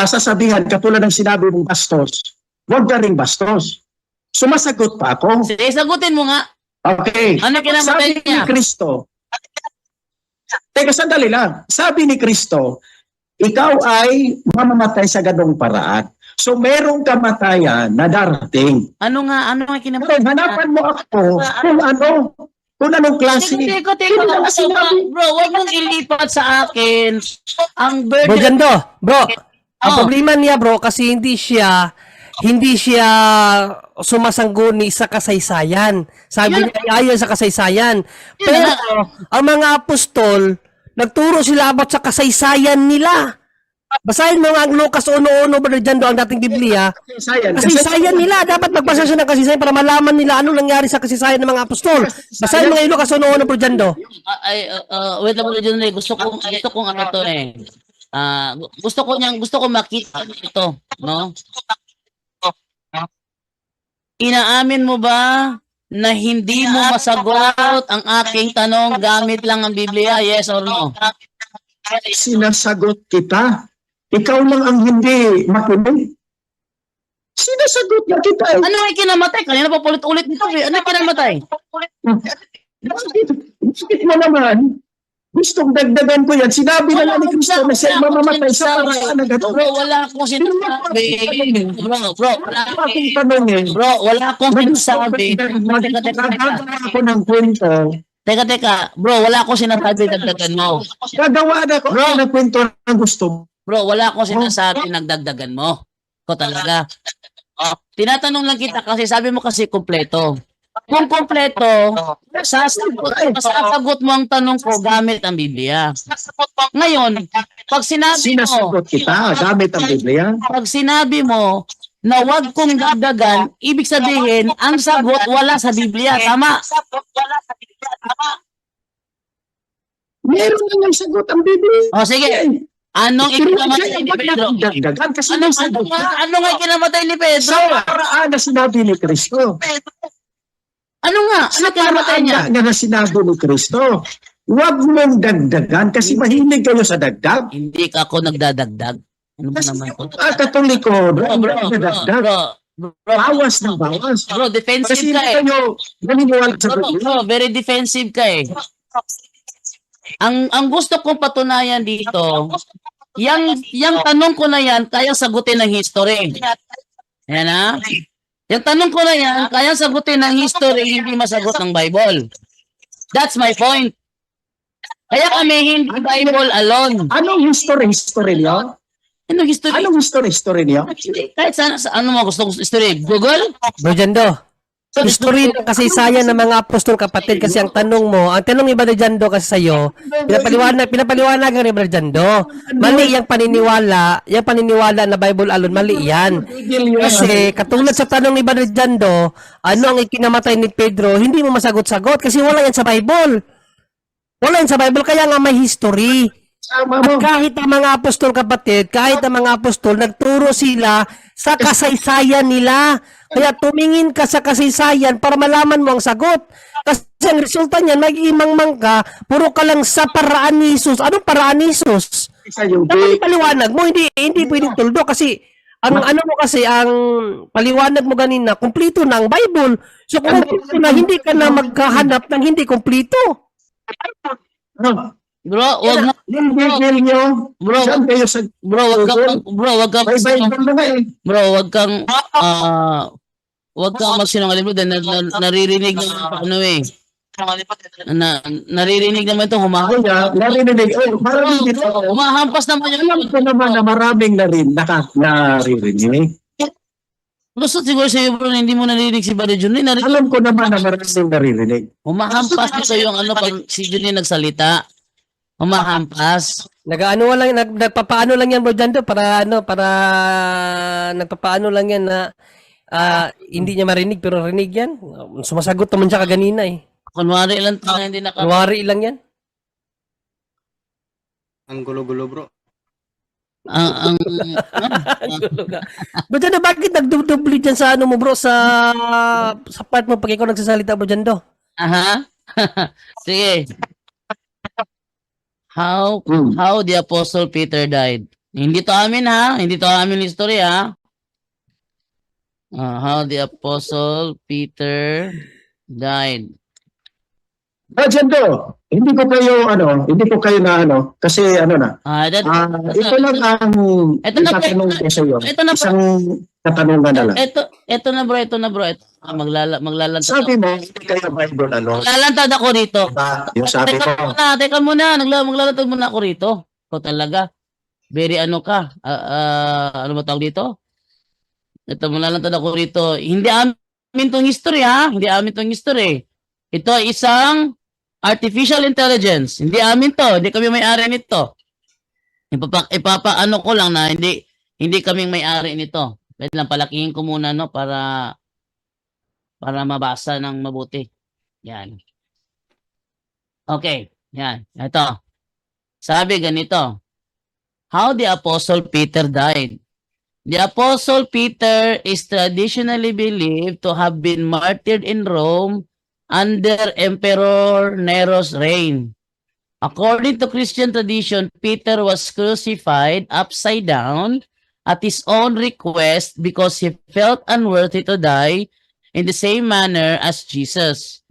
sasabihan, katulad ng sinabi mong bastos, huwag ka rin bastos. Sumasagot pa ako. Sige, sagutin mo nga. Okay. Ano kinamatay Sabi ni niya? Kristo, teka, sandali lang. Sabi ni Kristo, ikaw ay mamamatay sa ganong paraan. So, merong kamatayan na darating. Ano nga Pero kinamatay niya? hanapan mo ako kung anong klase. Teka. Hindi na sinabi. Bro, huwag mong ilipat sa akin ang burden. Bro Jando, bro, ang Oh. problema niya bro kasi hindi siya sumasangguni sa kasaysayan. Sabi Yun. niya ayon sa kasaysayan. Yun Pero na. ang mga apostol, nagturo sila about sa kasaysayan nila. Basahin mo nga ang Lucas 1:1, Brother Jando, ang dating Biblia. Kasaysayan nila. Dapat magbasa siya ng kasaysayan para malaman nila anong nangyari sa kasaysayan ng mga apostol. Basahin mo nga yung Lucas 1:1, Brother Jando. Wait lang muna dyan, eh. Gusto kong ano to eh. Gusto ko makita ito, no? Inaamin mo ba na hindi mo masagot ang aking tanong gamit lang ang Biblia? Yes or no? Sinasagot kita. Ikaw lang ang hindi makinig. Sinasagot na kita. Ano ay kinamatay? Kanina pa ulit nito. Ano ay kinamatay? Bakit mo naman? Gustong dagdagan ko yan. Sinabi na lang ni Kristo na siya mamamatay sa paraan na gano'n. Bro, wala akong sinasabi. Bro, wala Bakit tanongin? Bro, wala akong sinasabi. Nagagawa ako ng kwento. Teka. Bro, wala akong sinasabi dagdagan mo. Gagawa na ko ng kwento ng gusto mo. Bro, wala akong sinasabi nagdagdagan mo. Ko talaga. Tinatanong lang kita kasi sabi mo kasi kumpleto. Kung kumpleto, sasagot mo ang tanong ko gamit ang Biblia. Ngayon, pag sinabi mo, Sinasagot kita gamit ang Biblia. pag sinabi mo na wag kong dagdagan, ibig sabihin, ang sagot wala sa Biblia. Tama? Meron na yung sagot ang Biblia. O sige, anong ikinamatay ni Pedro? Dagdagan kasi Ano may sagot. ano nga kinamatay ni Pedro? Sa paraan na sinabi ni Kristo. Ano nga? Ano kinamatay niya? Na sinabi ni Kristo. Huwag mong dagdagan kasi mahilig kayo sa dagdag. Hindi ka ako nagdadagdag. Ano ba naman to? Katoliko, Bro, dagdag. Bawas ng bawas. Bro, defensive Kasi ka hindi eh. kayo naniniwala sa Biblia. Bro, very defensive ka eh. Ang gusto kong patunayan dito, yung tanong ko na yan, kayang sagutin ng history. Yan ha? Yung tanong ko na yan, kayang sagutin ng history, hindi masagot ng Bible. That's my point. Kaya kami hindi Bible alone. Anong history niyo? Anong history? Anong history niyo? Kahit sa ano mo gusto kong history? Google? Bro Jando, history ng kasaysayan ng mga apostol kapatid kasi ang tanong ni Brother Jando kasi sa'yo, pinapaliwanag ni Brother Jando. Mali yung paniniwala na Bible alone, mali yan. Kasi katulad sa tanong ni Brother Jando, ano ang ikinamatay ni Pedro, hindi mo masagot-sagot kasi wala yan sa Bible. Wala yan sa Bible, kaya nga may history. Sama At mo. kahit ang mga apostol kapatid, nagturo sila sa kasaysayan nila. Kaya tumingin ka sa kasaysayan para malaman mo ang sagot. Kasi ang resulta niyan, mag-imang ka, puro ka lang sa paraan ni Jesus. Anong paraan ni Jesus? Sa yung Dapat paliwanag mo, hindi pwedeng tuldo kasi ang paliwanag mo ganina, kumplito na ang Bible. So kung kumplito na, hindi ka na magkahanap ng hindi kumplito. Ano? Bro, wag na, Yung Biblia nyo, bro, saan kayo sa wag kang, may Bible na nga eh. bro, wag kang magsinungaling bro, dahil naririnig naman ito, ano eh. Naririnig naman ito, Ako nga, narinig, parang hindi ko. humahampas naman Alam yun. ko naman na maraming naririnig. Gusto siguro sa'yo bro, na hindi mo naririnig si Brother Junlin. Alam ko naman na maraming naririnig. Humahampas dito yung ano, pag si Junlin nagsalita. Humahampas. Nagaano lang, nagpapaano lang yan, Bro Jando, para nagpapaano lang yan na hindi niya marinig, pero rinig yan. Sumasagot naman siya kaganina eh. Kunwari lang tayo na hindi Kunwari lang yan. Ang gulo-gulo bro. ang Gulo ka. Bro Jando, bakit nagdubli dyan sa ano mo, bro, sa part mo pag ikaw nagsasalita, Bro Jando? aha. Sige. How the Apostle Peter died. Hindi to amin ha. Hindi to amin history ha. How the Apostle Peter died. Jando, hindi ko kayo na kasi ito lang ang Ito na, itatanong ko sa iyo. ito na, Isang katanungan na lang. Ito na bro. Maglalantad. Sabi mo, hindi kayo Bible Maglalantad ako rito. Yung sabi ko. Teka muna. Maglalantad muna ako rito. Ikaw talaga. Very ano ka. Ano ba tawag dito? Ito, maglalantad ako rito. Hindi amin tong history ha. Hindi amin tong history. Ito isang artificial intelligence. Hindi amin to. Hindi kami may-ari nito. Ipapaano ko lang na hindi kaming may-ari nito. Wait lang, palakihin ko muna no para mabasa ng mabuti. Yan. Okay, yan. Ito. Sabi ganito. How the Apostle Peter died. The Apostle Peter is traditionally believed to have been martyred in Rome under Emperor Nero's reign. According to Christian tradition, Peter was crucified upside down at his own request because he felt unworthy to die in the same manner as Jesus.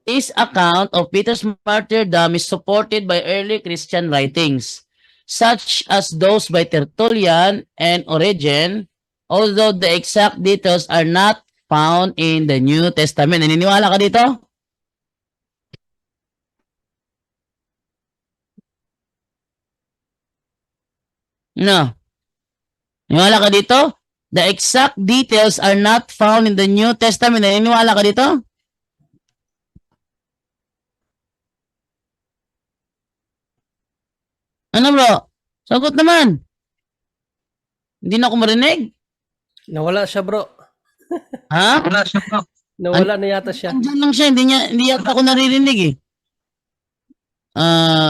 This account of Peter's martyrdom is supported by early Christian writings, such as those by Tertullian and Origen, although the exact details are not found in the New Testament. Naniniwala ka dito? No. Naniniwala ka dito? The exact details are not found in the New Testament. Naniniwala ka dito? Ano bro? Sagot naman. Hindi na ako marinig. Nawala siya, bro. Ha? Nawala na yata siya. Andiyan lang siya. Hindi yata ako naririnig eh.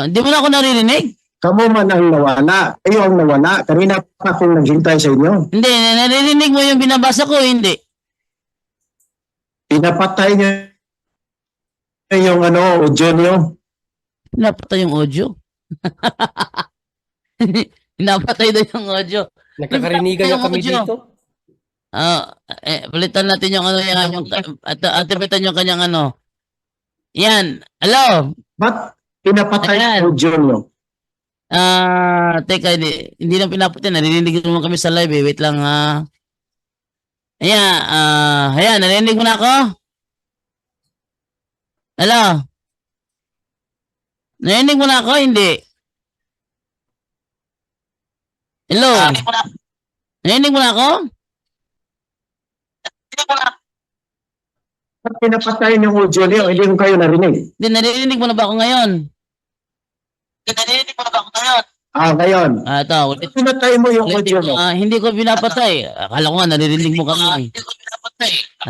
Hindi mo na ako naririnig? Kamu man ang nawala. Kayo ang nawala. Kanina pa akong naghintay sa inyo. Hindi. Naririnig mo yung binabasa ko, hindi. Pinapatay niyo yung audio niyo. Pinapatay yung audio. Pinapatay daw yung audio. Nagkakarinigan na kami Audio. dito. Palitan natin yung activitan yung kanyang ano. Yan. Hello. Ba't pinapatay Ayan. yung audio niyo? Teka, hindi na pinapatay. Narinig naman kami sa live eh. Wait lang ha. Ayan, narinig mo na ako? Hello? Narinig mo na ako? Hindi. Hello? Narinig mo na ako? Ba't pinapatay yung audio niyo? Hindi ko kayo narinig. Hindi, naririnig mo na ba ako ngayon? Ngayon. Ito, ulit. Pinatay mo yung audio mo. Hindi ko pinapatay. Akala ko nga, naririnig mo kami.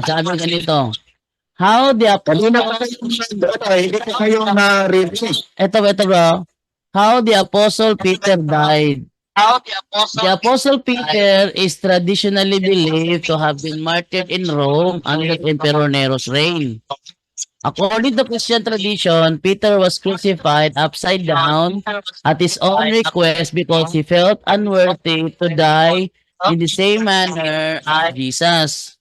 Sabi ganito. How the Kanina Apostle... pa kayo, hindi ko kayo narinig. Ito bro. How the Apostle Peter died. The Apostle Peter is traditionally believed to have been martyred in Rome under Emperor Nero's reign. According to Christian tradition, Peter was crucified upside down at his own request because he felt unworthy to die in the same manner as Jesus.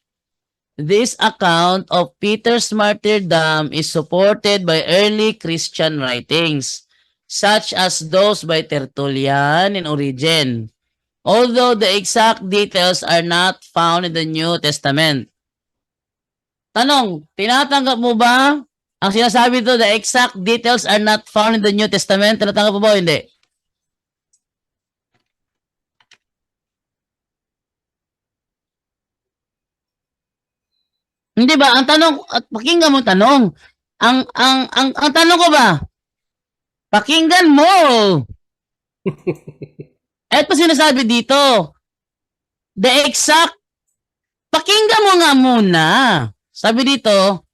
This account of Peter's martyrdom is supported by early Christian writings, such as those by Tertullian and Origen, although the exact details are not found in the New Testament. Tanong, tinatanggap mo ba ang sinasabi to, the exact details are not found in the New Testament? Tinatanggap mo ba o hindi? Hindi ba? Ang tanong, at pakinggan mo tanong. Ang tanong ko ba? Pakinggan mo. Ito sinasabi dito. The exact, pakinggan mo nga muna. Sabi dito,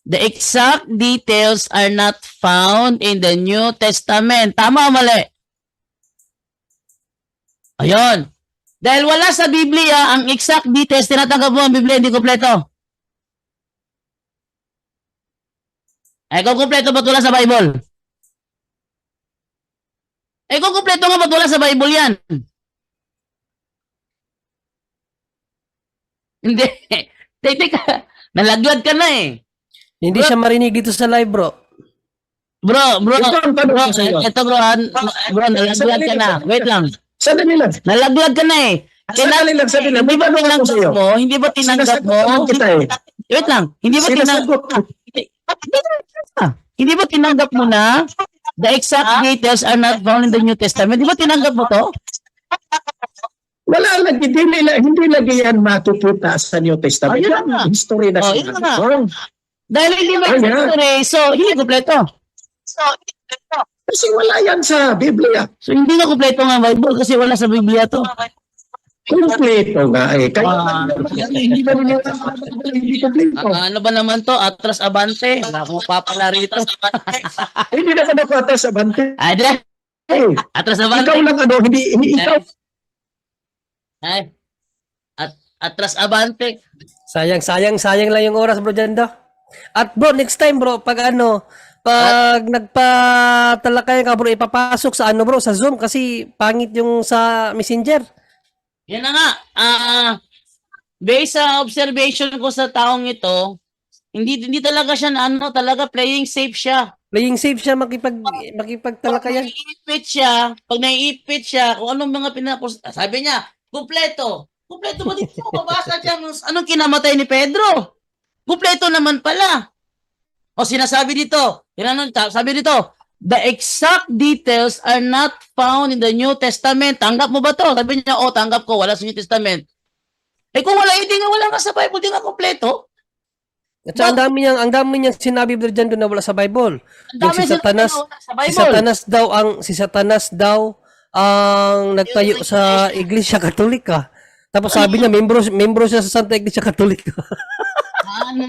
the exact details are not found in the New Testament. Tama o mali? Ayun. Dahil wala sa Biblia, ang exact details, tinatanggap mo ang Biblia, hindi kompleto. Ay, kung kompleto ba't wala sa Bible? Eh, kung kompleto nga ba't wala sa Bible yan? Hindi. Teka, nalaglag ka na eh. Hindi siya marinig dito sa live, bro. Bro, Ito ang tanong ko sa iyo. ito bro, nalaglag ka na. Wait lang. Sandali lang. Nalaglag ka na eh. Sandali lang, sandali lang. Hindi ba Tinanong ko sa iyo. tinanggap mo? Hindi ba tinanggap mo? Sinasagot naman kita eh. Wait lang. Hindi ba tinanggap Sinasagot. Hindi ba tinanggap mo na the exact details are not found in the New Testament? Di ba tinanggap mo to? Wala lagi, hindi lagi yan matututa sa New Testament. Ayun na nga. History na Yun na nga. siya. Dahil hindi ba Ayun. history, so hindi kompleto. Kasi wala yan sa Biblia. So hindi nga kompleto nga Bible kasi wala sa Biblia to. Kompleto nga eh. Kaya hindi ba nila hindi kompleto. Ano ba naman to? Atras abante. Wala akong papala rito. Hindi na ka nakata sa bante. Ada. Eh, Atras abante. ikaw lang ano, hindi ikaw. Ay. Atras abante. Sayang lang yung oras, bro, dyan daw. At bro, next time, bro, pag nagpatalakay ka, bro, ipapasok sa bro, sa Zoom kasi pangit yung sa Messenger. Yan na nga. Based sa observation ko sa taong ito, hindi talaga siya talaga playing safe siya. Playing safe siya makipagtalakayan. Pag naiipit siya, kung anong mga sabi niya, kumpleto. Kumpleto ba dito? Mabasa siya anong kinamatay ni Pedro. Kumpleto naman pala. O sinasabi dito, sabi dito, the exact details are not found in the New Testament. Tanggap mo ba to? Sabi niya, tanggap ko, wala sa New Testament. Eh kung wala, hindi nga wala nga sa Bible, di nga kompleto. At saka ang dami niyang sinabi bro dyan doon na wala sa Bible. Ang dami Yung si Satanas daw ang nagtayo sa Iglesia Katolika. Tapos sabi niya, membro siya sa Santa Iglesia Katolika. Ano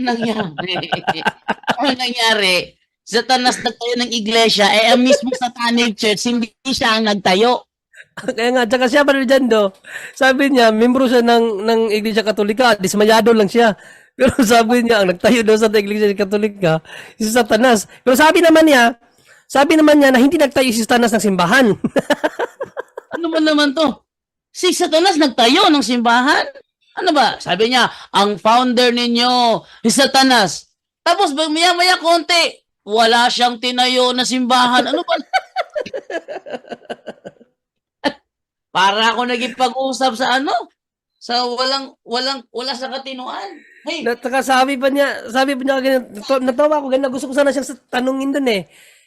nangyari? Satanas nagtayo ng iglesia, ang mismo Satanic Church, hindi siya ang nagtayo. Kaya nga, tsaka siya pa rin dyan do. Sabi niya, membro siya ng Iglesia Katolika, dismayado lang siya. Pero sabi niya, ang nagtayo daw sa Iglesia Katolika, si Satanas. Pero sabi naman niya na hindi nagtayo si Satanas ng simbahan. Ano ba naman to? Si Satanas nagtayo ng simbahan? Ano ba? Sabi niya, ang founder ninyo, si Satanas. Tapos, maya-maya konti, wala siyang tinayo na simbahan. Ano ba? Para ako naging pag-usap sa sa wala sa katinuan. Hey, Saka sabi pa niya, natawa ko, gusto ko sana siyang tanungin dun eh.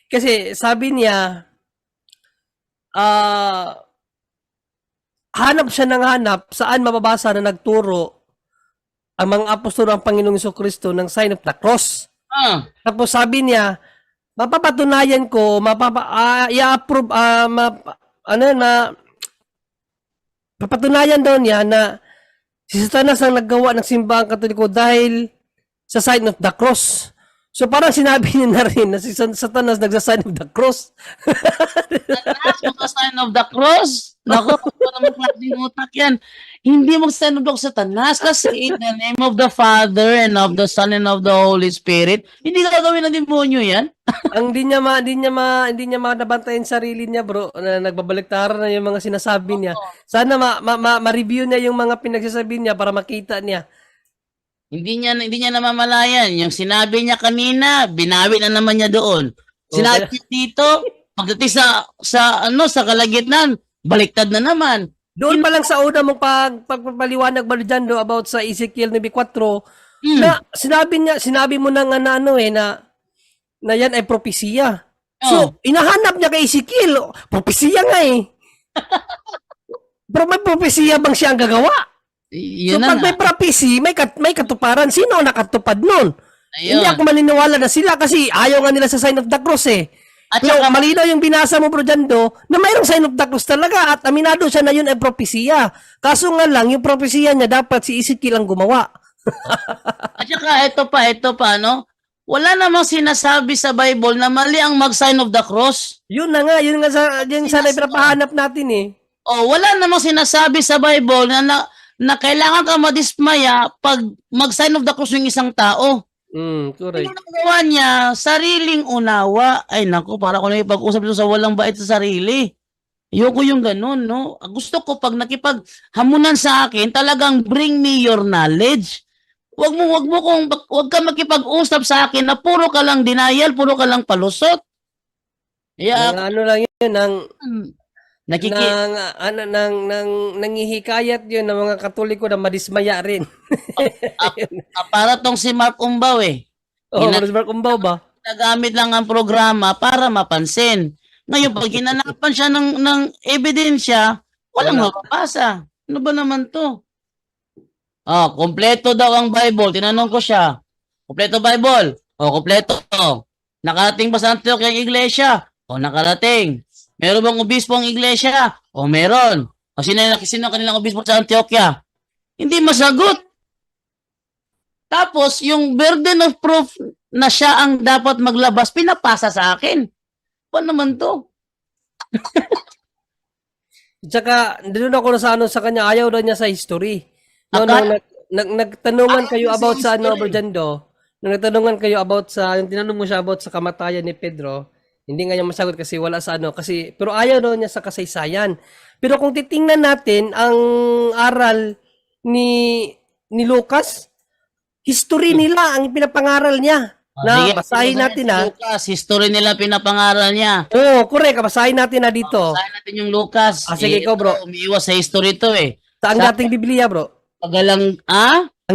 Kasi sabi niya, hanap siya ng hanap saan mababasa na nagturo ang mga apostol ng Panginoong Jesucristo ng sign of the cross. Tapos sabi niya, mapapatunayan ko, i-approve, papatunayan daw niya na si Satanas ang naggawa ng simbahang Katoliko dahil sa sign of the cross. So parang sinabi niya na rin na si Satanas nagsa-sign of the cross. Sign of the cross? Naku, parang klaseng utak yan. Hindi mag-sign of the Satanas kasi in the name of the Father and of the Son and of the Holy Spirit, hindi gagawin ng demonyo yan. Ang hindi niya manabantayan sarili niya, bro, na nagbabaliktaran na yung mga sinasabi niya. Sana ma-review niya yung mga pinagsasabi niya para makita niya. Hindi niya namamalayan. Yung sinabi niya kanina, binawi na naman niya doon. Sinabi niya dito, pagdating sa kalagitnaan, baliktad na naman. Doon pa lang sa una mong pagpapaliwanag Barjando about sa Ezekiel 9:4 na sinabi mo na nga na na yan ay propesiya. So, inahanap niya kay Ezekiel, propesiya nga eh. Pero may propesiya bang siya ang gagawa? So, Yun na pag nga. may prophecy, may katuparan. Sino ang nakatupad nun? Ayun. Hindi ako maniniwala na sila kasi ayaw nga nila sa sign of the cross eh. At Pero saka, malinaw yung binasa mo, Bro Jando, na mayroong sign of the cross talaga at aminado siya na yun ay propesiya. Kaso nga lang, yung propesiya niya dapat si Ezekiel ang gumawa. at saka ito pa, no? Wala namang sinasabi sa Bible na mali ang mag-sign of the cross. Yun nga yun sana pinapahanap natin eh. Wala namang sinasabi sa Bible na kailangan ka madismaya pag mag-sign of the cross yung isang tao. Correct. Yung nagawa niya, sariling unawa. Ay nako, para ko na ipag-usap dito sa walang bait sa sarili. Ayoko yung ganun, no? Gusto ko pag nakipaghamunan sa akin, talagang bring me your knowledge. Wag ka makipag-usap sa akin na puro ka lang denial, puro ka lang palusot. Ang ano lang yun, nangihikayat yun ng mga Katoliko na madismaya rin. Para tong si Mark Umbaw eh. Mark Umbaw ba? Nagamit lang ang programa para mapansin. Ngayon, pag hinanapan siya ng ebidensya, walang mapapasa. Ano ba naman to? Kompleto daw ang Bible. Tinanong ko siya. Kompleto Bible? Kompleto. Nakarating ba sa Antioch yung iglesia? Nakarating. Meron bang obispo ang iglesia? Meron. Sino ang kanilang obispo sa Antioquia? Hindi masagot. Tapos, yung burden of proof na siya ang dapat maglabas, pinapasa sa akin. Paano naman to? Tsaka, doon ako na sa kanya, ayaw daw niya sa history. Nagtanungan kayo about sa Bro Jando, nagtanungan kayo about yung tinanong mo siya about sa kamatayan ni Pedro, hindi nga niya masagot kasi wala sa pero ayaw daw niya sa kasaysayan. Pero kung titingnan natin ang aral ni Lucas, history nila ang pinapangaral niya. Sige, Basahin natin Lucas, history nila pinapangaral niya. Correct. Basahin natin dito. Basahin natin yung Lucas. Sige, ikaw, bro. Umiiwas sa history to eh. Sa ang dating Biblia, bro. Ang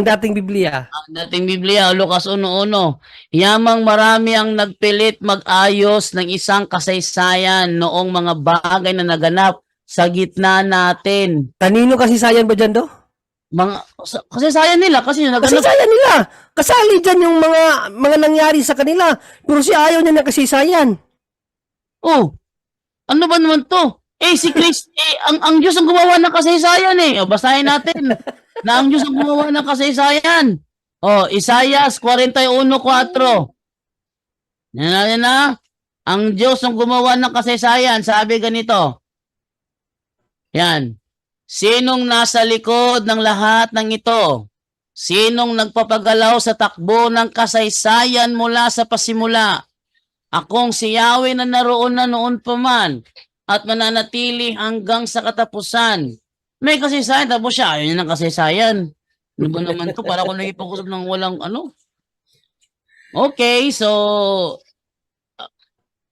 dating Biblia. Ang dating Biblia, Lucas 1:1. Yamang marami ang nagpilit mag-ayos ng isang kasaysayan noong mga bagay na naganap sa gitna natin. Kanino kasaysayan ba dyan, do? Kasaysayan nila kasi Kasaysayan nila. Kasali dyan yung mga nangyari sa kanila. Pero siya ayaw niya na kasaysayan. Ano ba naman to? Si Christ, ang Diyos ang gumawa ng kasaysayan eh. Basahin natin na ang Diyos ang gumawa ng kasaysayan. Isaiah 41:4. Yan na. Ang Diyos ang gumawa ng kasaysayan. Sabi ganito. Yan. Sinong nasa likod ng lahat ng ito? Sinong nagpapagalaw sa takbo ng kasaysayan mula sa pasimula? Akong si Yahweh na naroon na noon pa man at mananatili hanggang sa katapusan. May kasaysayan, tapos siya, ayaw niya ng kasaysayan. Ano ba naman to? Para kung nagipag-usap ng walang ano. Okay, so,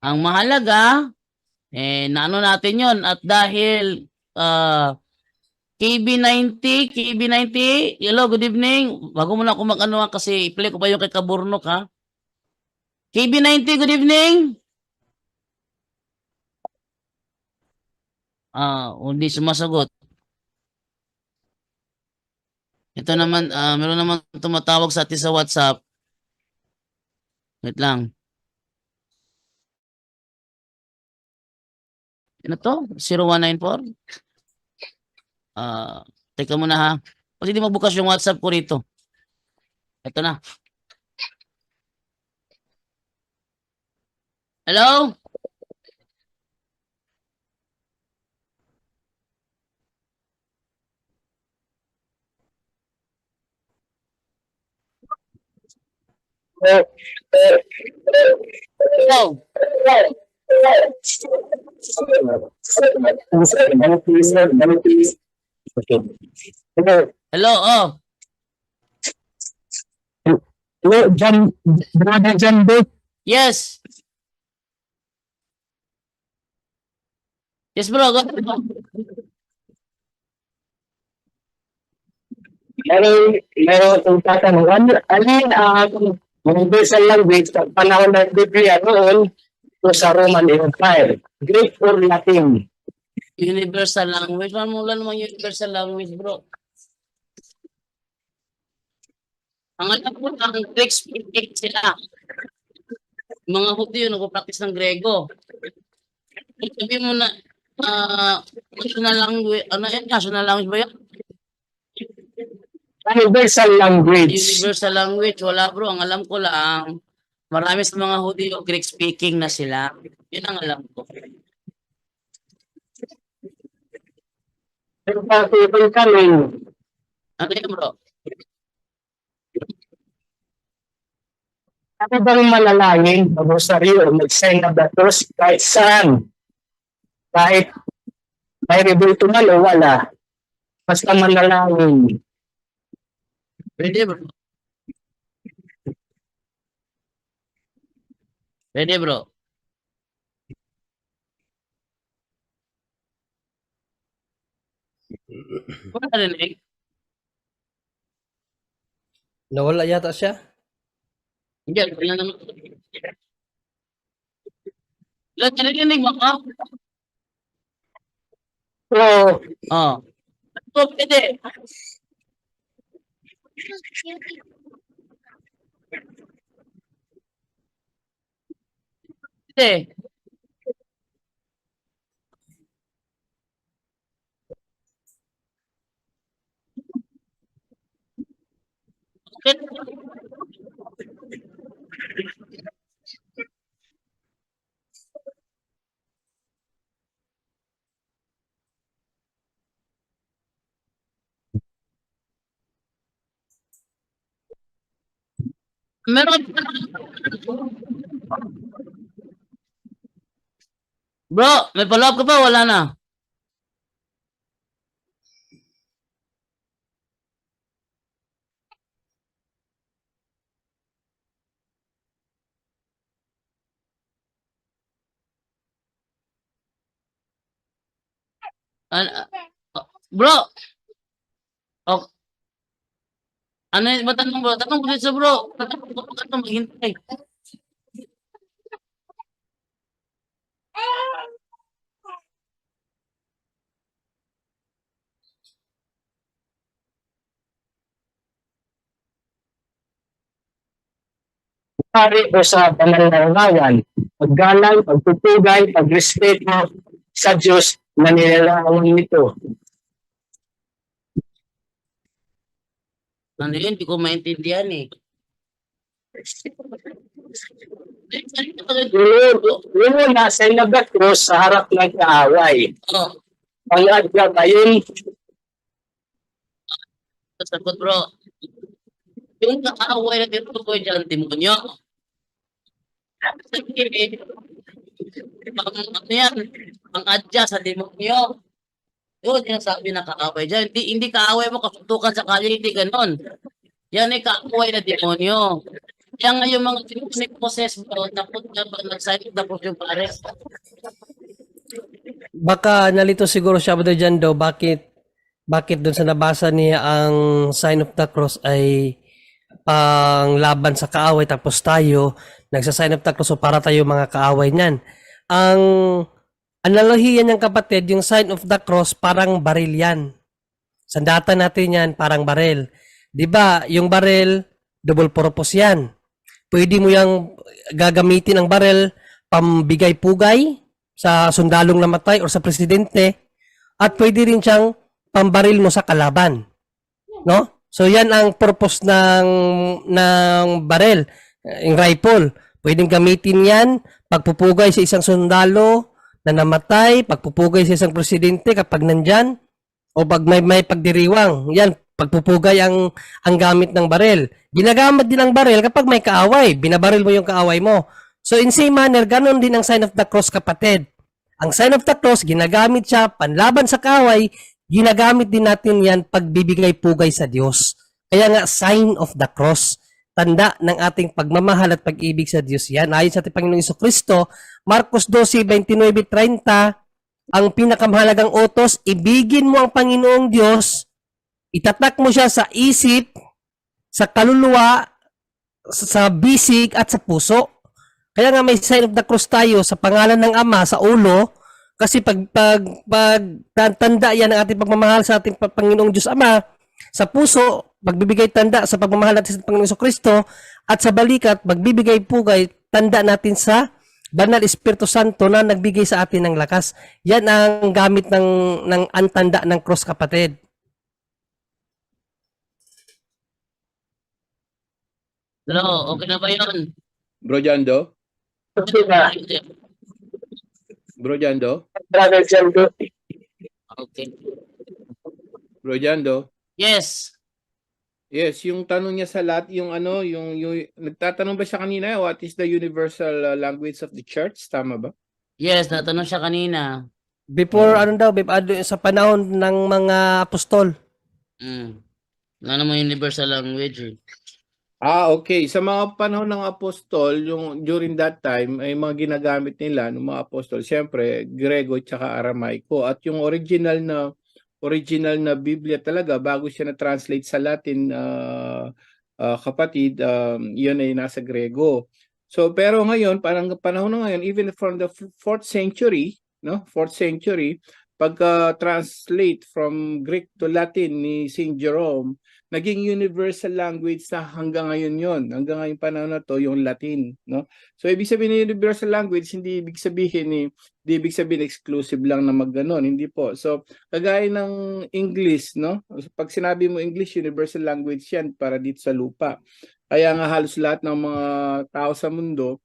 ang mahalaga, naano natin yon. At dahil, KB90, hello, good evening. Bago muna ako mag-ano kasi i-play ko pa yung kay Kaburnok ha. KB90, good evening. Hindi sumasagot. Ito naman, meron naman tumatawag sa atin sa WhatsApp. Wait lang. Ano to? 0194? Teka muna ha. Kasi hindi magbukas yung WhatsApp ko rito. Ito na. Hello? Hello? Hello, Brother John Doe, Yes. Yes, bro. Go ahead. meron itong tatanungan, alin ang universal language sa panahon ng Biblia noon o sa Roman Empire? Greek or Latin? Universal language. Wala namang universal language, bro. Ang alam ko, ang Greek speaking sila. Mga Hudyo, nagpo-practice ng Grego. Sabi mo na, national language, ano yan? National language ba yan? Universal language. Universal language, wala bro. Ang alam ko lang, marami sa mga Hudyo, Greek speaking na sila. Yun ang alam ko. Pero bakit kami, Ano yun, bro? ako bang manalangin, mag-rosaryo, o mag-sign of the cross kahit saan? Kahit may rebulto man o wala. Basta manalangin. Pwede, bro. Pwede, bro. Wala narinig. Nawala yata siya. Hindi, wala naman. Lahat narinig mo ka? So, Oo. So, pwede. Pwede. Okay. Meron. Bro, may follow-up ka pa? Wala na. Bro. Oh, ano yun? Ba't tanong, bro? Tanong ko dito, bro. Tanong ko ka ito maghintay. pare o sa banal na umayan, paggalang, pagtutugay, pagrespeto sa Diyos na nilalarawan nito. Ano yun? Hindi ko maintindihan eh. Yung nasa nag-cross sa harap ng kaaway. Oh, Pag-adya tayo, sagot bro. Yung kaaway na tinutukoy dyan, demonyo. Ano yan? Pang-adya sa demonyo. Yun, yung sabi na kaaway dyan. Hindi kaaway mo kasuntukan sa kalye, hindi ganon. Yan ay kaaway na demonyo. Yan nga yung mga demonic possess bro, napunta ba nag-sign of the cross yung pares. Baka nalito siguro siya Brother John Doe, bakit doon sa nabasa niya ang sign of the cross ay pang laban sa kaaway, tapos tayo nagsa-sign of the cross so para tayo mga kaaway niyan. Ang analohiya niyang kapatid, yung sign of the cross parang baril yan. Sandata natin yan, parang baril. 'Di ba? Yung baril, double purpose yan. Pwede mo yang gagamitin ang baril pambigay-pugay sa sundalong namatay o sa presidente, at pwede rin siyang pambaril mo sa kalaban. No? So yan ang purpose ng baril, yung rifle. Pwedeng gamitin yan pagpupugay sa isang sundalo na namatay, pagpupugay sa isang presidente kapag nandyan, o pag may pagdiriwang. Yan, pagpupugay ang gamit ng baril. Ginagamit din ang baril kapag may kaaway. Binabaril mo yung kaaway mo. So in same manner, ganun din ang sign of the cross, kapatid. Ang sign of the cross, ginagamit siya panlaban sa kaaway, ginagamit din natin yan pagbibigay pugay sa Diyos. Kaya nga, sign of the cross. tanda ng ating pagmamahal at pag-ibig sa Diyos. Yan, ayon sa ating Panginoong Jesucristo, Marcos 12:29-30, ang pinakamahalagang utos, ibigin mo ang Panginoong Diyos, itatak mo siya sa isip, sa kaluluwa, sa bisig at sa puso. Kaya nga may sign of the cross tayo sa pangalan ng Ama sa ulo, kasi pag tanda yan ng ating pagmamahal sa ating Panginoong Diyos Ama, sa puso, magbibigay tanda sa pagmamahal natin sa Panginoong Jesucristo, at sa balikat, magbibigay pugay tanda natin sa Banal Espiritu Santo na nagbigay sa atin ng lakas. Yan ang gamit ng antanda ng cross, kapatid. Hello, okay na ba yun? Bro Jando? Bro Jando? Okay. Bro Jando? Yes. Yes, yung tanong niya sa lahat, yung nagtatanong ba siya kanina, what is the universal language of the church? Tama ba? Yes, natanong siya kanina. Before, sa panahon ng mga apostol. Ano mo universal language eh. Okay. Sa mga panahon ng apostol, yung during that time, ay mga ginagamit nila ng mga apostol, siyempre, Grego tsaka Aramaiko. At yung original na Biblia talaga, bago siya na-translate sa Latin, kapatid, yun ay nasa Grego. So, pero ngayon, parang panahon na ngayon, even from the 4th century, no? 4th century, pagka-translate from Greek to Latin ni Saint Jerome, naging universal language na hanggang ngayon yon. Hanggang ngayong panahon na to, yung Latin, no? So, ibig sabihin ng universal language, hindi ibig sabihin exclusive lang na magganon, hindi po. So, kagaya ng English, no? Pag sinabi mo English, universal language yan para dito sa lupa. Kaya nga halos lahat ng mga tao sa mundo,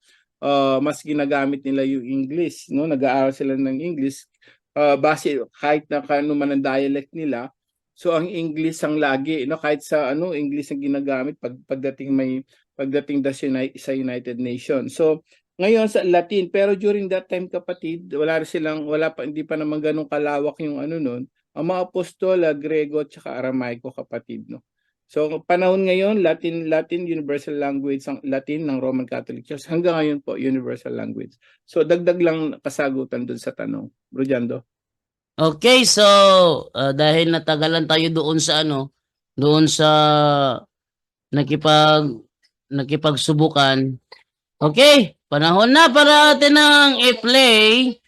mas ginagamit nila yung English, no? Nag-aaral sila ng English, base kahit na kano man ang dialect nila. So ang English ang lagi, no, kahit sa English ang ginagamit pagdating sa United Nations. So ngayon sa Latin, pero during that time, kapatid, hindi pa naman ganun kalawak yung noon. Ang mga apostol, Grego at saka Aramaiko, kapatid, no. So panahon ngayon, Latin universal language ang Latin ng Roman Catholic Church. Hanggang ngayon po universal language. So dagdag lang kasagutan dun sa tanong. Bro Jando. Okay, so dahil natagalan tayo doon sa nakipagsubukan. Okay, panahon na para natin ng i-play